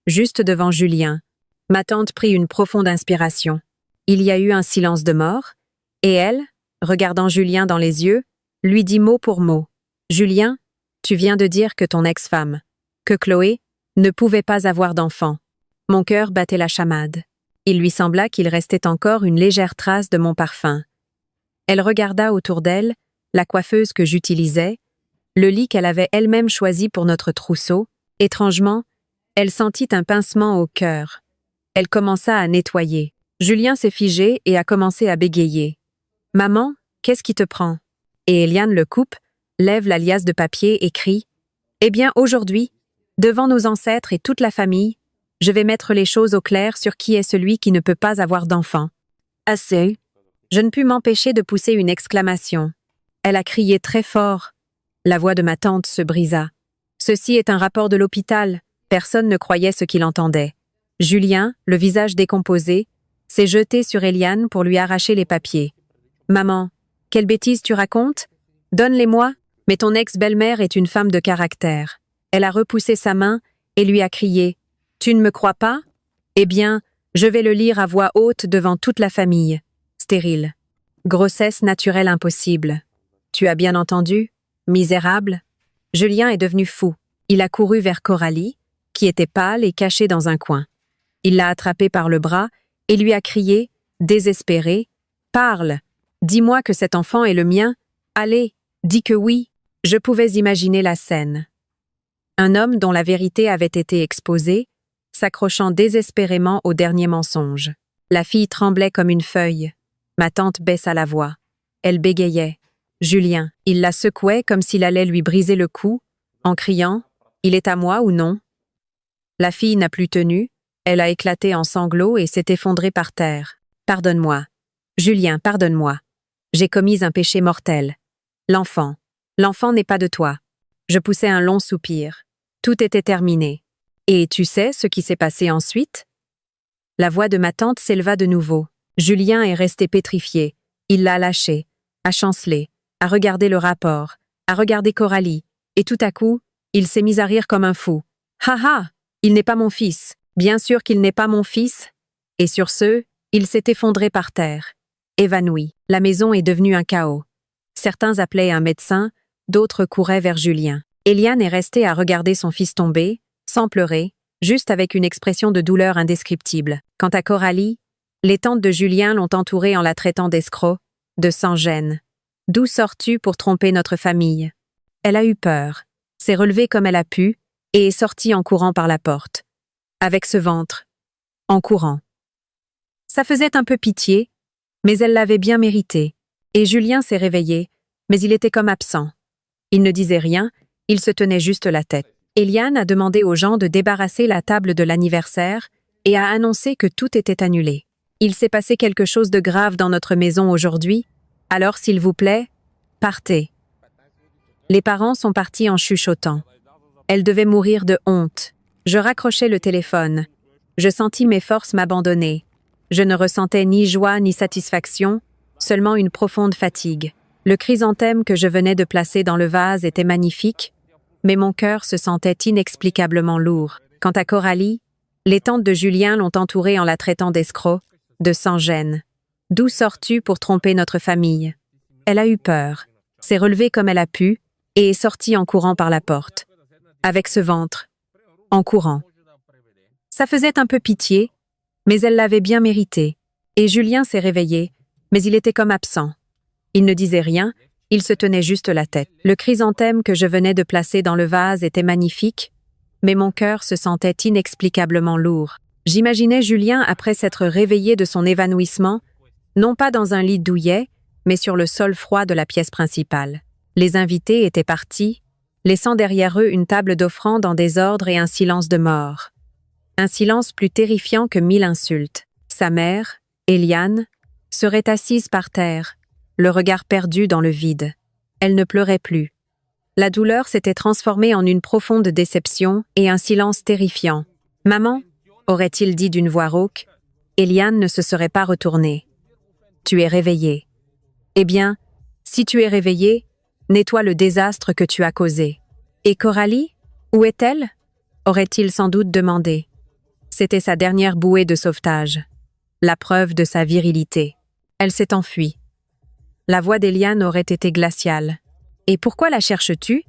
juste devant Julien. Ma tante prit une profonde inspiration. Il y a eu un silence de mort, et elle, regardant Julien dans les yeux, lui dit mot pour mot. Julien, tu viens de dire que ton ex-femme, que Chloé, ne pouvait pas avoir d'enfant. Mon cœur battait la chamade. Il lui sembla qu'il restait encore une légère trace de mon parfum. Elle regarda autour d'elle, la coiffeuse que j'utilisais, le lit qu'elle avait elle-même choisi pour notre trousseau. Étrangement, elle sentit un pincement au cœur. Elle commença à nettoyer. Julien s'est figé et a commencé à bégayer. « Maman, qu'est-ce qui te prend ?» Et Eliane le coupe, lève la liasse de papier et crie « Eh bien, aujourd'hui, devant nos ancêtres et toute la famille, je vais mettre les choses au clair sur qui est celui qui ne peut pas avoir d'enfant. » Assez. Je ne pus m'empêcher de pousser une exclamation. Elle a crié très fort. La voix de ma tante se brisa. Ceci est un rapport de l'hôpital. Personne ne croyait ce qu'il entendait. Julien, le visage décomposé, s'est jeté sur Eliane pour lui arracher les papiers. « Maman, quelle bêtise tu racontes? Donne-les-moi, mais ton ex-belle-mère est une femme de caractère. » Elle a repoussé sa main et lui a crié « Tu ne me crois pas? Eh bien, je vais le lire à voix haute devant toute la famille. Stérile. Grossesse naturelle impossible. Tu as bien entendu? Misérable. » Julien est devenu fou. Il a couru vers Coralie, qui était pâle et cachée dans un coin. Il l'a attrapée par le bras et lui a crié, désespéré, « Parle! Dis-moi que cet enfant est le mien. Allez, dis que oui. » Je pouvais imaginer la scène. Un homme dont la vérité avait été exposée, s'accrochant désespérément au dernier mensonge. La fille tremblait comme une feuille. Ma tante baissa la voix. Elle bégayait. Julien, il la secouait comme s'il allait lui briser le cou, en criant « Il est à moi ou non ?» La fille n'a plus tenu, elle a éclaté en sanglots et s'est effondrée par terre. « Pardonne-moi. Julien, pardonne-moi. J'ai commis un péché mortel. L'enfant n'est pas de toi. » Je poussai un long soupir. Tout était terminé. Et tu sais ce qui s'est passé ensuite? La voix de ma tante s'éleva de nouveau. Julien est resté pétrifié. Il l'a lâché, a chancelé, a regardé le rapport, a regardé Coralie, et tout à coup, il s'est mis à rire comme un fou. « Ha ha! Il n'est pas mon fils. Bien sûr qu'il n'est pas mon fils. » Et sur ce, il s'est effondré par terre. Évanoui. La maison est devenue un chaos. Certains appelaient un médecin, d'autres couraient vers Julien. Eliane est restée à regarder son fils tomber, sans pleurer, juste avec une expression de douleur indescriptible. Quant à Coralie, les tantes de Julien l'ont entourée en la traitant d'escroc, de sans-gêne. D'où sors-tu pour tromper notre famille? Elle a eu peur, s'est relevée comme elle a pu, et est sortie en courant par la porte. Avec ce ventre. En courant. Ça faisait un peu pitié, mais elle l'avait bien mérité. Et Julien s'est réveillé, mais il était comme absent. Il ne disait rien, il se tenait juste la tête. Eliane a demandé aux gens de débarrasser la table de l'anniversaire et a annoncé que tout était annulé. Il s'est passé quelque chose de grave dans notre maison aujourd'hui, alors s'il vous plaît, partez. Les parents sont partis en chuchotant. Elle devait mourir de honte. Je raccrochai le téléphone. Je sentis mes forces m'abandonner. Je ne ressentais ni joie ni satisfaction, seulement une profonde fatigue. Le chrysanthème que je venais de placer dans le vase était magnifique, mais mon cœur se sentait inexplicablement lourd. Quant à Coralie, les tantes de Julien l'ont entourée en la traitant d'escroc, de sans-gêne. D'où sors-tu pour tromper notre famille? Elle a eu peur, s'est relevée comme elle a pu et est sortie en courant par la porte. Avec ce ventre, en courant. Ça faisait un peu pitié, mais elle l'avait bien mérité. Et Julien s'est réveillé, mais il était comme absent. Il ne disait rien, il se tenait juste la tête. Le chrysanthème que je venais de placer dans le vase était magnifique, mais mon cœur se sentait inexplicablement lourd. J'imaginais Julien après s'être réveillé de son évanouissement, non pas dans un lit douillet, mais sur le sol froid de la pièce principale. Les invités étaient partis, laissant derrière eux une table d'offrande en désordre et un silence de mort. Un silence plus terrifiant que 1000 insultes. Sa mère, Eliane, serait assise par terre, le regard perdu dans le vide. Elle ne pleurait plus. La douleur s'était transformée en une profonde déception et un silence terrifiant. « Maman » aurait-il dit d'une voix rauque. Eliane ne se serait pas retournée. « Tu es réveillée. » Eh bien, si tu es réveillée, nettoie le désastre que tu as causé. Et Coralie, où est-elle? Aurait-il sans doute demandé. C'était sa dernière bouée de sauvetage, la preuve de sa virilité. Elle s'est enfuie. La voix d'Eliane aurait été glaciale. Et pourquoi la cherches-tu?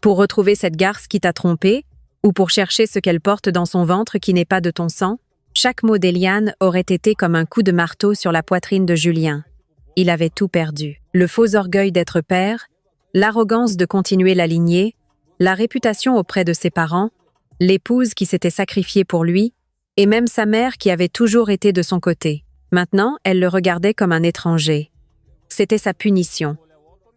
Pour retrouver cette garce qui t'a trompée, ou pour chercher ce qu'elle porte dans son ventre qui n'est pas de ton sang? Chaque mot d'Eliane aurait été comme un coup de marteau sur la poitrine de Julien. Il avait tout perdu. Le faux orgueil d'être père, l'arrogance de continuer la lignée, la réputation auprès de ses parents, l'épouse qui s'était sacrifiée pour lui, et même sa mère qui avait toujours été de son côté. Maintenant, elle le regardait comme un étranger. C'était sa punition.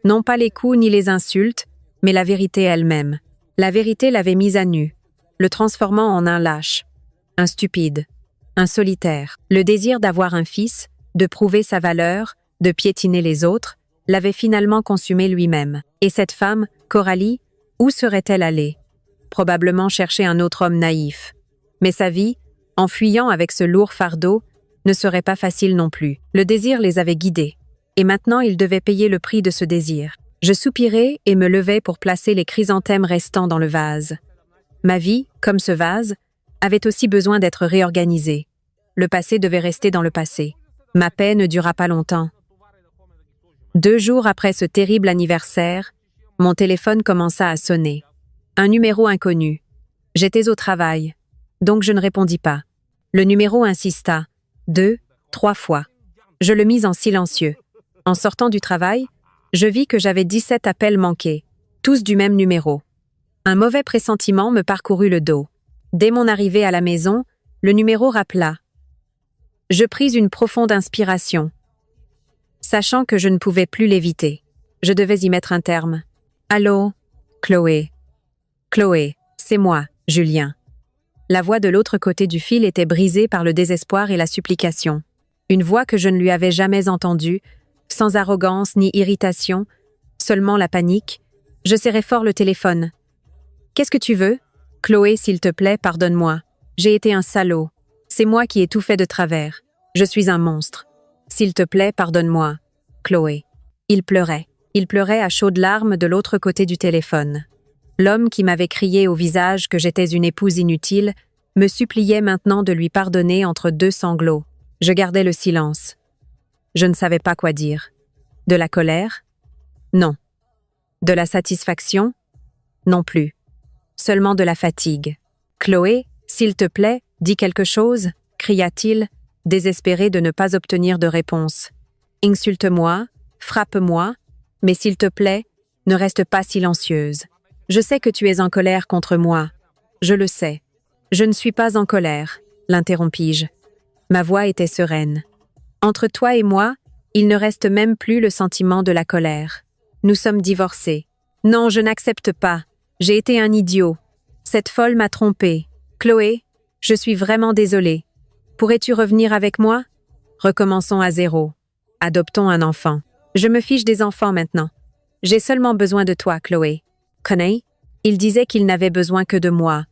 Non pas les coups ni les insultes, mais la vérité elle-même. La vérité l'avait mise à nu, le transformant en un lâche, un stupide, un solitaire. Le désir d'avoir un fils, de prouver sa valeur, de piétiner les autres, l'avait finalement consumé lui-même. Et cette femme, Coralie, où serait-elle allée? Probablement chercher un autre homme naïf. Mais sa vie, en fuyant avec ce lourd fardeau, ne serait pas facile non plus. Le désir les avait guidés. Et maintenant il devait payer le prix de ce désir. Je soupirai et me levai pour placer les chrysanthèmes restants dans le vase. Ma vie, comme ce vase, avait aussi besoin d'être réorganisée. Le passé devait rester dans le passé. Ma paix ne dura pas longtemps. 2 jours après ce terrible anniversaire, mon téléphone commença à sonner. Un numéro inconnu. J'étais au travail, donc je ne répondis pas. Le numéro insista, 2, 3 fois. Je le mis en silencieux. En sortant du travail, je vis que j'avais 17 appels manqués, tous du même numéro. Un mauvais pressentiment me parcourut le dos. Dès mon arrivée à la maison, le numéro rappela. Je pris une profonde inspiration, sachant que je ne pouvais plus l'éviter. Je devais y mettre un terme. Allô, Chloé. Chloé, c'est moi, Julien. La voix de l'autre côté du fil était brisée par le désespoir et la supplication. Une voix que je ne lui avais jamais entendue, sans arrogance ni irritation, seulement la panique. Je serrai fort le téléphone. « Qu'est-ce que tu veux? Chloé, s'il te plaît, pardonne-moi. J'ai été un salaud. C'est moi qui ai tout fait de travers. Je suis un monstre. S'il te plaît, pardonne-moi. Chloé. » Il pleurait. Il pleurait à chaudes larmes de l'autre côté du téléphone. L'homme qui m'avait crié au visage que j'étais une épouse inutile me suppliait maintenant de lui pardonner entre 2 sanglots. Je gardais le silence. Je ne savais pas quoi dire. De la colère? Non. De la satisfaction? Non plus. Seulement de la fatigue. « Chloé, s'il te plaît, dis quelque chose » cria-t-il, désespéré de ne pas obtenir de réponse. « Insulte-moi, frappe-moi, mais s'il te plaît, ne reste pas silencieuse. Je sais que tu es en colère contre moi. Je le sais. Je ne suis pas en colère, l'interrompis-je. Ma voix était sereine. Entre toi et moi, il ne reste même plus le sentiment de la colère. Nous sommes divorcés. Non, je n'accepte pas. J'ai été un idiot. Cette folle m'a trompée. Chloé, Je suis vraiment désolée. Pourrais-tu revenir avec moi? Recommençons à zéro. Adoptons un enfant. Je me fiche des enfants maintenant. J'ai seulement besoin de toi, Chloé. Conney, il disait qu'il n'avait besoin que de moi.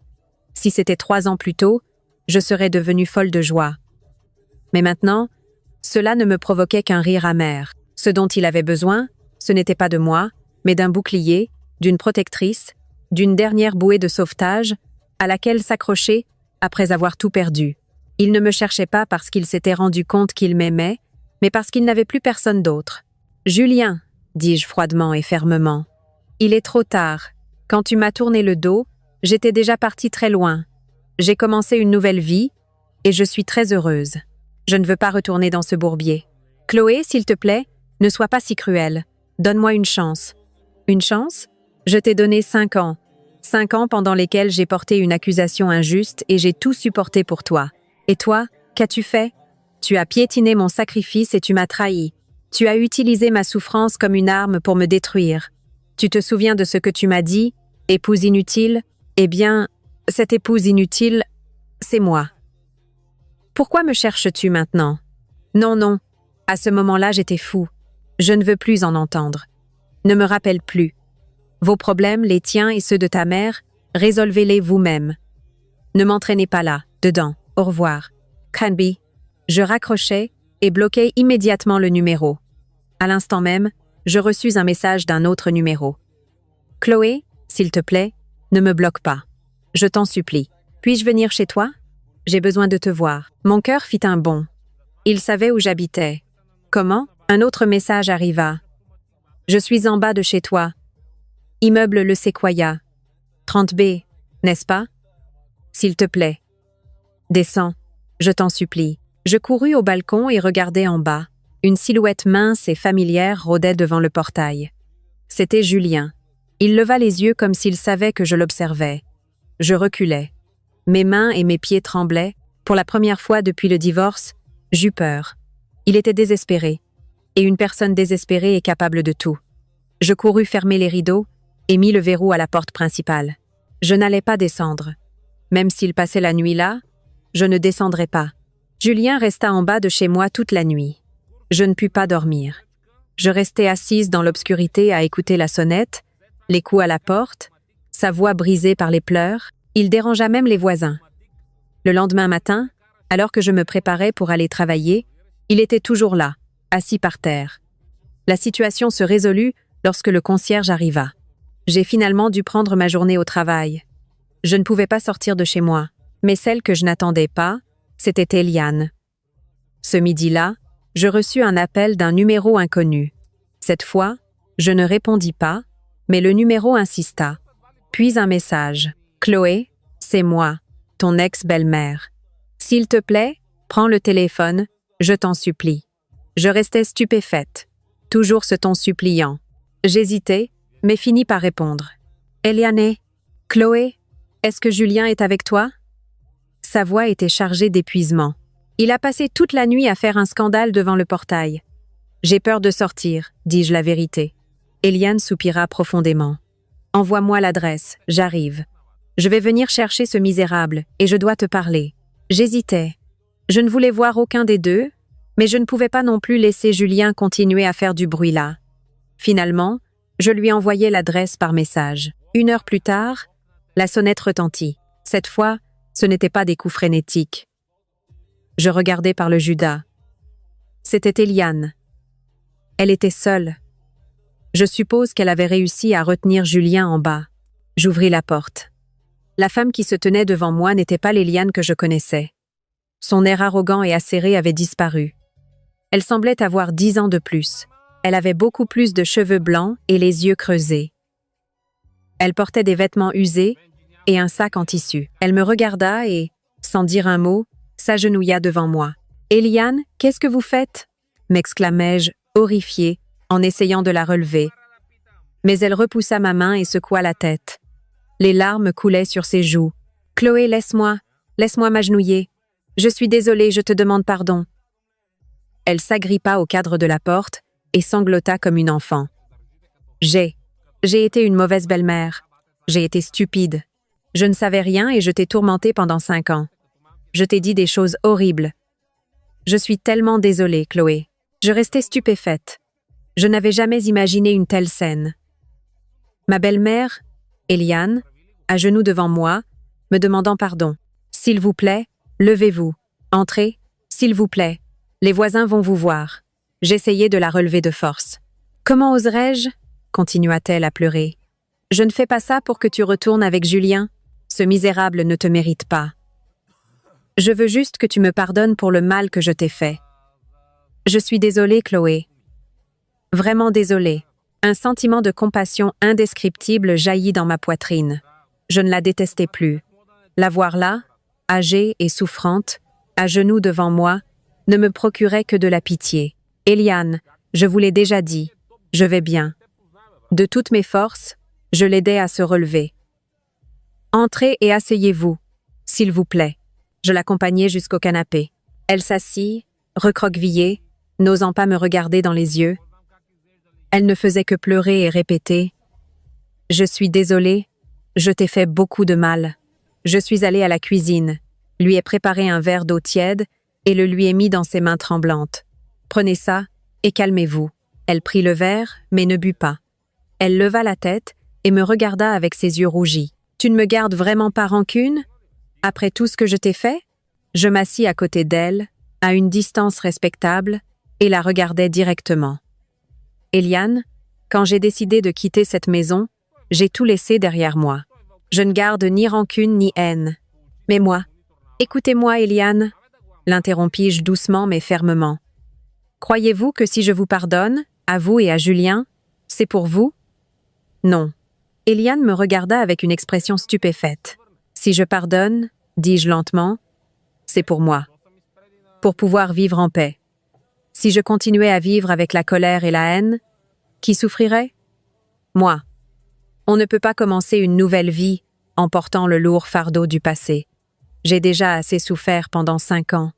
Si c'était 3 ans plus tôt, je serais devenue folle de joie. Mais maintenant, cela ne me provoquait qu'un rire amer. Ce dont il avait besoin, ce n'était pas de moi, mais d'un bouclier, d'une protectrice, d'une dernière bouée de sauvetage, à laquelle s'accrocher après avoir tout perdu. Il ne me cherchait pas parce qu'il s'était rendu compte qu'il m'aimait, mais parce qu'il n'avait plus personne d'autre. « Julien, dis-je froidement et fermement, il est trop tard. Quand tu m'as tourné le dos, j'étais déjà partie très loin. J'ai commencé une nouvelle vie, et je suis très heureuse. Je ne veux pas retourner dans ce bourbier. Chloé, s'il te plaît, ne sois pas si cruelle. Donne-moi une chance. » Une chance? Je t'ai donné 5 ans. 5 ans pendant lesquels j'ai porté une accusation injuste et j'ai tout supporté pour toi. Et toi, qu'as-tu fait? Tu as piétiné mon sacrifice et tu m'as trahi. Tu as utilisé ma souffrance comme une arme pour me détruire. Tu te souviens de ce que tu m'as dit? Épouse inutile? Eh bien, cette épouse inutile, c'est moi. Pourquoi me cherches-tu maintenant? Non, non. À ce moment-là, j'étais fou. Je ne veux plus en entendre. Ne me rappelle plus. Vos problèmes, les tiens et ceux de ta mère, résolvez-les vous-même. Ne m'entraînez pas là, dedans. Au revoir. Canby. Je raccrochai et bloquai immédiatement le numéro. À l'instant même, je reçus un message d'un autre numéro. Chloé, s'il te plaît, ne me bloque pas. Je t'en supplie. Puis-je venir chez toi? J'ai besoin de te voir. Mon cœur fit un bond. Il savait où j'habitais. Comment? Un autre message arriva. Je suis en bas de chez toi. Immeuble Le Séquoia. 30B, n'est-ce pas? S'il te plaît. Descends, je t'en supplie. Je courus au balcon et regardai en bas. Une silhouette mince et familière rôdait devant le portail. C'était Julien. Il leva les yeux comme s'il savait que je l'observais. Je reculai. Mes mains et mes pieds tremblaient. Pour la première fois depuis le divorce, j'eus peur. Il était désespéré. Et une personne désespérée est capable de tout. Je courus fermer les rideaux et mis le verrou à la porte principale. Je n'allais pas descendre. Même s'il passait la nuit là, je ne descendrais pas. Julien resta en bas de chez moi toute la nuit. Je ne pus pas dormir. Je restai assise dans l'obscurité à écouter la sonnette, les coups à la porte, sa voix brisée par les pleurs. Il dérangea même les voisins. Le lendemain matin, alors que je me préparais pour aller travailler, il était toujours là, assis par terre. La situation se résolut lorsque le concierge arriva. J'ai finalement dû prendre ma journée au travail. Je ne pouvais pas sortir de chez moi, mais celle que je n'attendais pas, c'était Eliane. Ce midi-là, je reçus un appel d'un numéro inconnu. Cette fois, je ne répondis pas, mais le numéro insista. Puis un message. « Chloé, c'est moi, ton ex-belle-mère. S'il te plaît, prends le téléphone, je t'en supplie. » Je restais stupéfaite, toujours ce ton suppliant. J'hésitais, mais finis par répondre. « Eliane, Chloé, est-ce que Julien est avec toi? » Sa voix était chargée d'épuisement. Il a passé toute la nuit à faire un scandale devant le portail. « J'ai peur de sortir, dis-je la vérité. » Eliane soupira profondément. « Envoie-moi l'adresse, j'arrive. Je vais venir chercher ce misérable et je dois te parler. » J'hésitais. Je ne voulais voir aucun des deux, mais je ne pouvais pas non plus laisser Julien continuer à faire du bruit là. Finalement, je lui envoyai l'adresse par message. 1 heure plus tard, la sonnette retentit. Cette fois, ce n'était pas des coups frénétiques. Je regardai par le Judas. C'était Eliane. Elle était seule. Je suppose qu'elle avait réussi à retenir Julien en bas. J'ouvris la porte. La femme qui se tenait devant moi n'était pas l'Eliane que je connaissais. Son air arrogant et acéré avait disparu. Elle semblait avoir 10 ans de plus. Elle avait beaucoup plus de cheveux blancs et les yeux creusés. Elle portait des vêtements usés et un sac en tissu. Elle me regarda et, sans dire un mot, s'agenouilla devant moi. « Eliane, qu'est-ce que vous faites ?» m'exclamai-je, horrifiée, en essayant de la relever. Mais elle repoussa ma main et secoua la tête. Les larmes coulaient sur ses joues. « Chloé, laisse-moi m'agenouiller. Je suis désolée, je te demande pardon. » Elle s'agrippa au cadre de la porte et sanglota comme une enfant. J'ai été une mauvaise belle-mère. J'ai été stupide. Je ne savais rien et je t'ai tourmentée pendant 5 ans. Je t'ai dit des choses horribles. Je suis tellement désolée, Chloé. Je restais stupéfaite. Je n'avais jamais imaginé une telle scène. Ma belle-mère, Eliane, à genoux devant moi, me demandant pardon. S'il vous plaît, levez-vous. Entrez, s'il vous plaît. Les voisins vont vous voir. J'essayais de la relever de force. Comment oserais-je? Continua-t-elle à pleurer. Je ne fais pas ça pour que tu retournes avec Julien. Ce misérable ne te mérite pas. Je veux juste que tu me pardonnes pour le mal que je t'ai fait. Je suis désolée, Chloé. Vraiment désolée. Un sentiment de compassion indescriptible jaillit dans ma poitrine. Je ne la détestais plus. La voir là, âgée et souffrante, à genoux devant moi, ne me procurait que de la pitié. Eliane, je vous l'ai déjà dit, je vais bien. De toutes mes forces, je l'aidai à se relever. Entrez et asseyez-vous, s'il vous plaît. Je l'accompagnai jusqu'au canapé. Elle s'assit, recroquevillée, n'osant pas me regarder dans les yeux. Elle ne faisait que pleurer et répéter « Je suis désolée, je t'ai fait beaucoup de mal. » Je suis allée à la cuisine, lui ai préparé un verre d'eau tiède et le lui ai mis dans ses mains tremblantes. « Prenez ça et calmez-vous. » Elle prit le verre, mais ne but pas. Elle leva la tête et me regarda avec ses yeux rougis. « Tu ne me gardes vraiment pas rancune? Après tout ce que je t'ai fait ?» Je m'assis à côté d'elle, à une distance respectable, et la regardai directement. « Eliane, quand j'ai décidé de quitter cette maison, j'ai tout laissé derrière moi. Je ne garde ni rancune ni haine. Mais moi, écoutez-moi, Eliane, l'interrompis-je doucement mais fermement. Croyez-vous que si je vous pardonne, à vous et à Julien, c'est pour vous? Non. Eliane me regarda avec une expression stupéfaite. Si je pardonne, dis-je lentement, c'est pour moi. Pour pouvoir vivre en paix. Si je continuais à vivre avec la colère et la haine, qui souffrirait? Moi. On ne peut pas commencer une nouvelle vie en portant le lourd fardeau du passé. J'ai déjà assez souffert pendant 5 ans.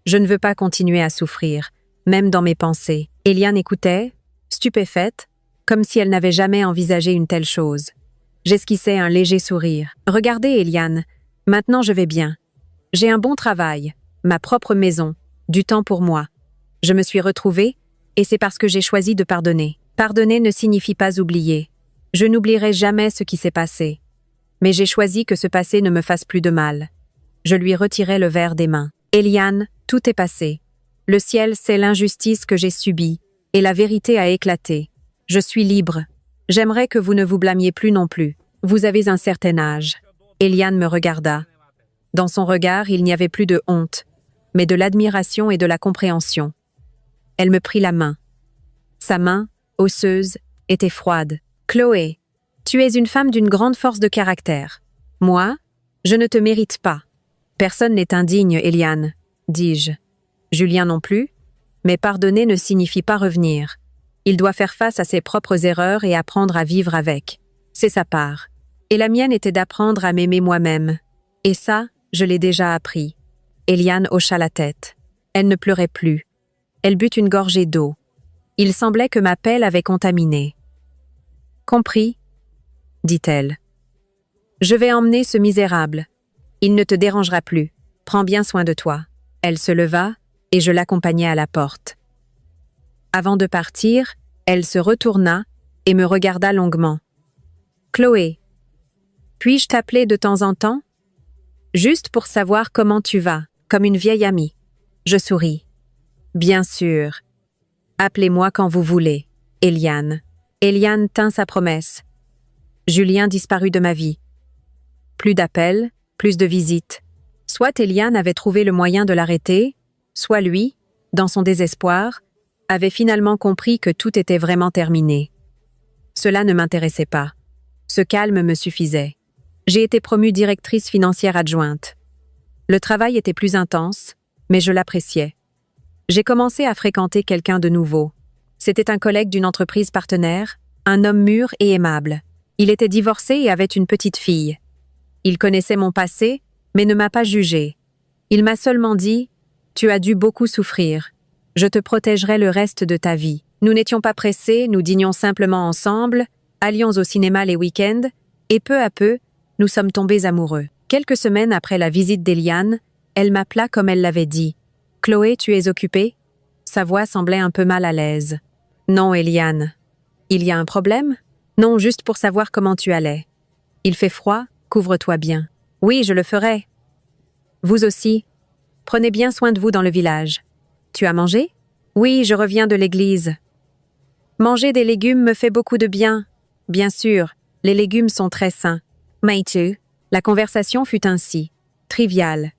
Je ne veux pas continuer à souffrir, même dans mes pensées. Eliane écoutait, stupéfaite, comme si elle n'avait jamais envisagé une telle chose. J'esquissais un léger sourire. « Regardez, Eliane, maintenant je vais bien. J'ai un bon travail, ma propre maison, du temps pour moi. Je me suis retrouvée, et c'est parce que j'ai choisi de pardonner. Pardonner ne signifie pas oublier. Je n'oublierai jamais ce qui s'est passé. Mais j'ai choisi que ce passé ne me fasse plus de mal. » Je lui retirai le verre des mains. « Eliane, tout est passé. Le ciel sait l'injustice que j'ai subie, et la vérité a éclaté. Je suis libre. J'aimerais que vous ne vous blâmiez plus non plus. Vous avez un certain âge. » Eliane me regarda. Dans son regard, il n'y avait plus de honte, mais de l'admiration et de la compréhension. Elle me prit la main. Sa main, osseuse, était froide. « Chloé, tu es une femme d'une grande force de caractère. Moi, je ne te mérite pas. Personne n'est indigne, Eliane, dis-je. Julien non plus, mais pardonner ne signifie pas revenir. Il doit faire face à ses propres erreurs et apprendre à vivre avec. C'est sa part. Et la mienne était d'apprendre à m'aimer moi-même. Et ça, je l'ai déjà appris. » Eliane hocha la tête. Elle ne pleurait plus. Elle but une gorgée d'eau. Il semblait que ma pelle avait contaminé. « Compris, » dit-elle. « Je vais emmener ce misérable. Il ne te dérangera plus. Prends bien soin de toi. » Elle se leva et je l'accompagnai à la porte. Avant de partir, elle se retourna et me regarda longuement. « Chloé, puis-je t'appeler de temps en temps? Juste pour savoir comment tu vas, comme une vieille amie. » Je souris. « Bien sûr. Appelez-moi quand vous voulez, Eliane. » Eliane tint sa promesse. Julien disparut de ma vie. Plus d'appels, plus de visites. Soit Eliane avait trouvé le moyen de l'arrêter, soit lui, dans son désespoir, avait finalement compris que tout était vraiment terminé. Cela ne m'intéressait pas. Ce calme me suffisait. J'ai été promue directrice financière adjointe. Le travail était plus intense, mais je l'appréciais. J'ai commencé à fréquenter quelqu'un de nouveau. C'était un collègue d'une entreprise partenaire, un homme mûr et aimable. Il était divorcé et avait une petite fille. Il connaissait mon passé, mais ne m'a pas jugé. Il m'a seulement dit « Tu as dû beaucoup souffrir. Je te protégerai le reste de ta vie. » Nous n'étions pas pressés, nous dînions simplement ensemble, allions au cinéma les week-ends, et peu à peu, nous sommes tombés amoureux. Quelques semaines après la visite d'Eliane, Elle m'appela comme elle l'avait dit. « Chloé, tu es occupée ?» Sa voix semblait un peu mal à l'aise. « Non, Eliane. Il y a un problème ? Non, juste pour savoir comment tu allais. Il fait froid, couvre-toi bien. »« Oui, je le ferai. »« Vous aussi. Prenez bien soin de vous dans le village. »« Tu as mangé ? » ?»« Oui, je reviens de l'église. »« Manger des légumes me fait beaucoup de bien. » »« Bien sûr, les légumes sont très sains. »« Maïtu. » La conversation fut ainsi, triviale.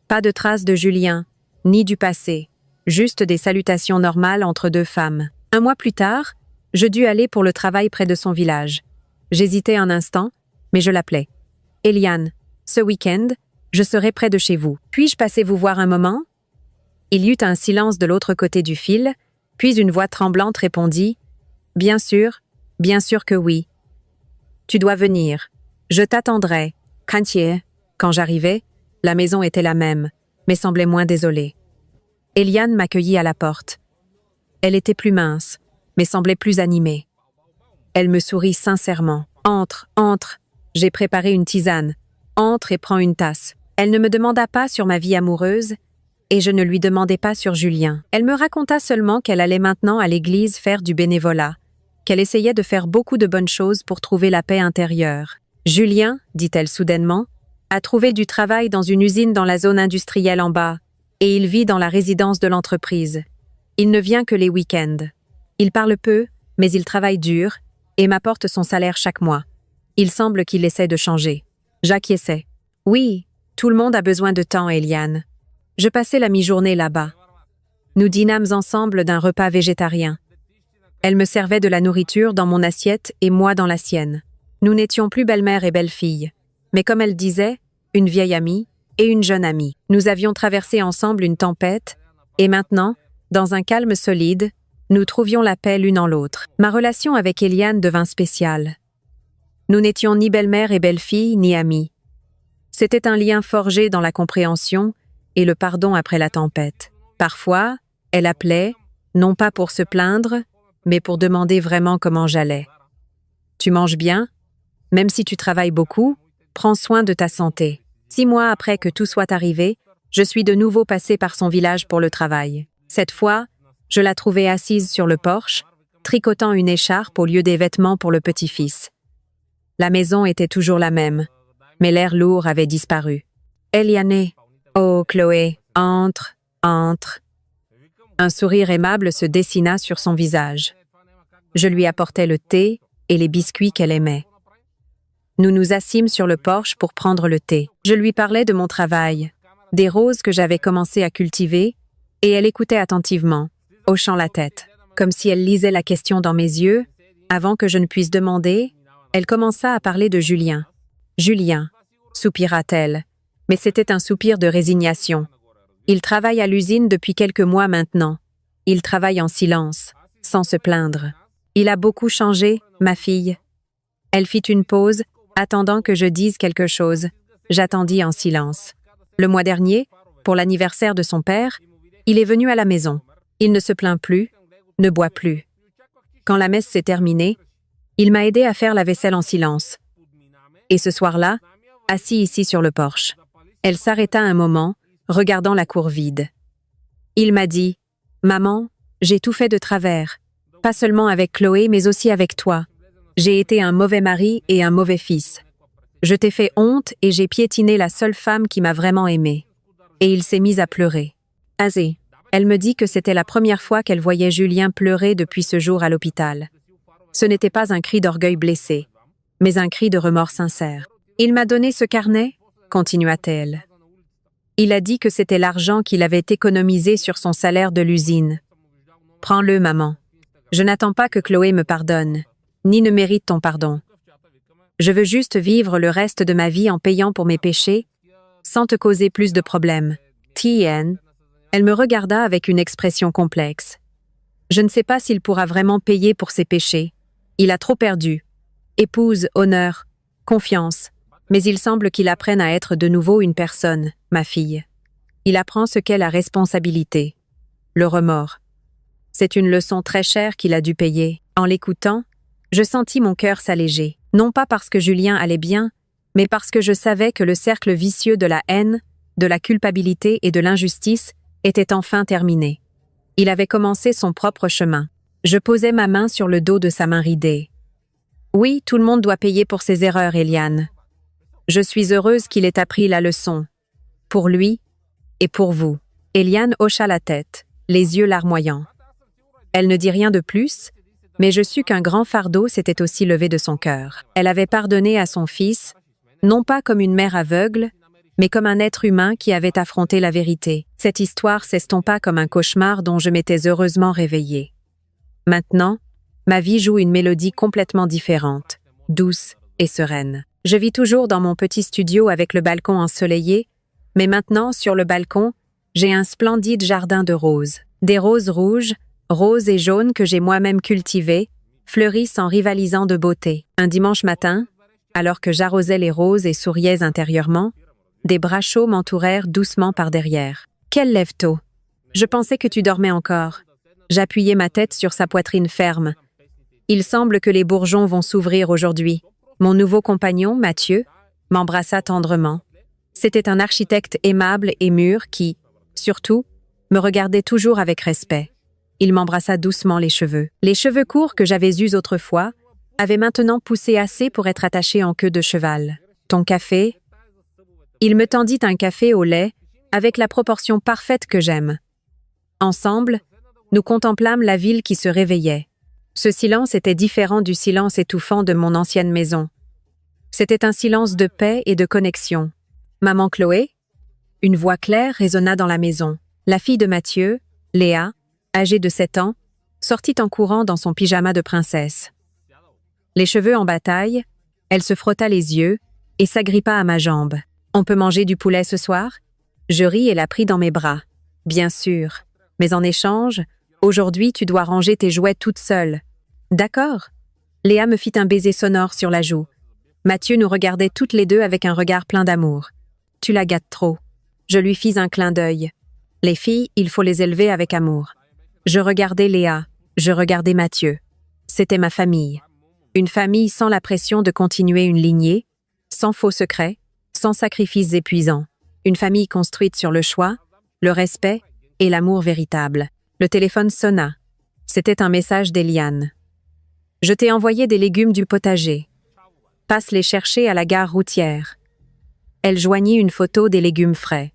Pas de traces de Julien, ni du passé, juste des salutations normales entre deux femmes. Un mois plus tard, je dus aller pour le travail près de son village. J'hésitais un instant, mais je l'appelai. « Eliane, ce week-end, je serai près de chez vous. Puis-je passer vous voir un moment ?» Il y eut un silence de l'autre côté du fil, puis une voix tremblante répondit « bien sûr que oui. Tu dois venir. Je t'attendrai. » Quand j'arrivai, la maison était la même, mais semblait moins désolée. Eliane m'accueillit à la porte. Elle était plus mince, mais semblait plus animée. Elle me sourit sincèrement. « Entre, entre. J'ai préparé une tisane. Entre et prends une tasse. » Elle ne me demanda pas sur ma vie amoureuse, et je ne lui demandai pas sur Julien. Elle me raconta seulement qu'elle allait maintenant à l'église faire du bénévolat, qu'elle essayait de faire beaucoup de bonnes choses pour trouver la paix intérieure. « Julien, dit-elle soudainement, a trouvé du travail dans une usine dans la zone industrielle en bas, et il vit dans la résidence de l'entreprise. Il ne vient que les week-ends. Il parle peu, mais il travaille dur, et m'apporte son salaire chaque mois. Il semble qu'il essaie de changer. » J'acquiesçai. « Oui, tout le monde a besoin de temps, Eliane. » Je passai la mi-journée là-bas. Nous dînâmes ensemble d'un repas végétarien. Elle me servait de la nourriture dans mon assiette et moi dans la sienne. Nous n'étions plus belle-mère et belle-fille, mais comme elle disait, une vieille amie et une jeune amie. Nous avions traversé ensemble une tempête, et maintenant, dans un calme solide, nous trouvions la paix l'une en l'autre. Ma relation avec Eliane devint spéciale. Nous n'étions ni belle-mère et belle-fille, ni amies. C'était un lien forgé dans la compréhension et le pardon après la tempête. Parfois, elle appelait, non pas pour se plaindre, mais pour demander vraiment comment j'allais. « Tu manges bien ? Même si tu travailles beaucoup, prends soin de ta santé. » 6 mois après que tout soit arrivé, je suis de nouveau passée par son village pour le travail. Cette fois, je la trouvais assise sur le porche, tricotant une écharpe au lieu des vêtements pour le petit-fils. La maison était toujours la même, mais l'air lourd avait disparu. « Eliane, oh Chloé, entre, entre. » Un sourire aimable se dessina sur son visage. Je lui apportai le thé et les biscuits qu'elle aimait. Nous nous assîmes sur le porche pour prendre le thé. Je lui parlais de mon travail, des roses que j'avais commencé à cultiver, et elle écoutait attentivement, hochant la tête. Comme si elle lisait la question dans mes yeux, avant que je ne puisse demander, elle commença à parler de Julien. « Julien, » soupira-t-elle, mais c'était un soupir de résignation. « Il travaille à l'usine depuis quelques mois maintenant. Il travaille en silence, sans se plaindre. Il a beaucoup changé, ma fille. » Elle fit une pause, attendant que je dise quelque chose. J'attendis en silence. Le mois dernier, pour l'anniversaire de son père, il est venu à la maison. Il ne se plaint plus, ne boit plus. Quand la messe s'est terminée, il m'a aidé à faire la vaisselle en silence. Et ce soir-là, assis ici sur le porche. Elle s'arrêta un moment, regardant la cour vide. Il m'a dit « Maman, j'ai tout fait de travers, pas seulement avec Chloé, mais aussi avec toi. J'ai été un mauvais mari et un mauvais fils. Je t'ai fait honte et j'ai piétiné la seule femme qui m'a vraiment aimée. » Et il s'est mis à pleurer. Azé. Elle me dit que c'était la première fois qu'elle voyait Julien pleurer depuis ce jour à l'hôpital. Ce n'était pas un cri d'orgueil blessé, mais un cri de remords sincère. « Il m'a donné ce carnet ?» continua-t-elle. Il a dit que c'était l'argent qu'il avait économisé sur son salaire de l'usine. « Prends-le, maman. Je n'attends pas que Chloé me pardonne, ni ne mérite ton pardon. Je veux juste vivre le reste de ma vie en payant pour mes péchés, sans te causer plus de problèmes. » Tien. Elle me regarda avec une expression complexe. Je ne sais pas s'il pourra vraiment payer pour ses péchés. Il a trop perdu. Épouse, honneur, confiance. Mais il semble qu'il apprenne à être de nouveau une personne, ma fille. Il apprend ce qu'est la responsabilité, le remords. C'est une leçon très chère qu'il a dû payer. En l'écoutant, je sentis mon cœur s'alléger. Non pas parce que Julien allait bien, mais parce que je savais que le cercle vicieux de la haine de la culpabilité et de l'injustice était enfin terminé. Il avait commencé son propre chemin. Je posai ma main sur le dos de sa main ridée. Oui, tout le monde doit payer pour ses erreurs, Eliane. Je suis heureuse qu'il ait appris la leçon. Pour lui et pour vous. Eliane hocha la tête, les yeux larmoyants. Elle ne dit rien de plus, mais je sus qu'un grand fardeau s'était aussi levé de son cœur. Elle avait pardonné à son fils, non pas comme une mère aveugle, mais comme un être humain qui avait affronté la vérité. Cette histoire s'estompa comme un cauchemar dont je m'étais heureusement réveillée. Maintenant, ma vie joue une mélodie complètement différente, douce et sereine. Je vis toujours dans mon petit studio avec le balcon ensoleillé, mais maintenant, sur le balcon, j'ai un splendide jardin de roses. Des roses rouges, roses et jaunes que j'ai moi-même cultivées, fleurissent en rivalisant de beauté. Un dimanche matin, alors que j'arrosais les roses et souriais intérieurement, des bras chauds m'entourèrent doucement par derrière. « Quel lève-tôt! Je pensais que tu dormais encore. » J'appuyai ma tête sur sa poitrine ferme. Il semble que les bourgeons vont s'ouvrir aujourd'hui. Mon nouveau compagnon, Mathieu, m'embrassa tendrement. C'était un architecte aimable et mûr qui, surtout, me regardait toujours avec respect. Il m'embrassa doucement les cheveux. Les cheveux courts que j'avais eus autrefois avaient maintenant poussé assez pour être attachés en queue de cheval. « Ton café ?» Il me tendit un café au lait avec la proportion parfaite que j'aime. Ensemble, nous contemplâmes la ville qui se réveillait. Ce silence était différent du silence étouffant de mon ancienne maison. C'était un silence de paix et de connexion. « Maman Chloé ?» Une voix claire résonna dans la maison. La fille de Mathieu, Léa, âgée de 7 ans, sortit en courant dans son pyjama de princesse. Les cheveux en bataille, elle se frotta les yeux et s'agrippa à ma jambe. « On peut manger du poulet ce soir ?» Je ris et la pris dans mes bras. « Bien sûr, mais en échange, aujourd'hui tu dois ranger tes jouets toute seule. »« D'accord. » Léa me fit un baiser sonore sur la joue. Mathieu nous regardait toutes les deux avec un regard plein d'amour. « Tu la gâtes trop. » Je lui fis un clin d'œil. Les filles, il faut les élever avec amour. Je regardais Léa, je regardais Mathieu. C'était ma famille. Une famille sans la pression de continuer une lignée, sans faux secrets, sans sacrifices épuisants. Une famille construite sur le choix, le respect et l'amour véritable. Le téléphone sonna. C'était un message d'Eliane. « Je t'ai envoyé des légumes du potager. Passe les chercher à la gare routière. » Elle joignit une photo des légumes frais.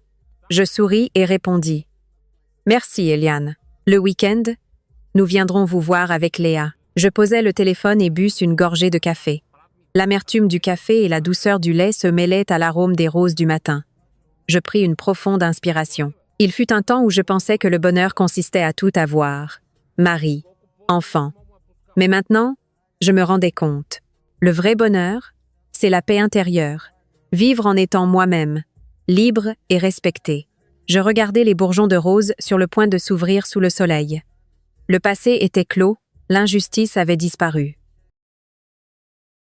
Je souris et répondis. « Merci, Eliane. Le week-end, nous viendrons vous voir avec Léa. » Je posai le téléphone et bus une gorgée de café. L'amertume du café et la douceur du lait se mêlaient à l'arôme des roses du matin. Je pris une profonde inspiration. Il fut un temps où je pensais que le bonheur consistait à tout avoir. Mari, enfant. Mais maintenant, je me rendais compte. Le vrai bonheur, c'est la paix intérieure. Vivre en étant moi-même, libre et respecté. Je regardais les bourgeons de roses sur le point de s'ouvrir sous le soleil. Le passé était clos, l'injustice avait disparu.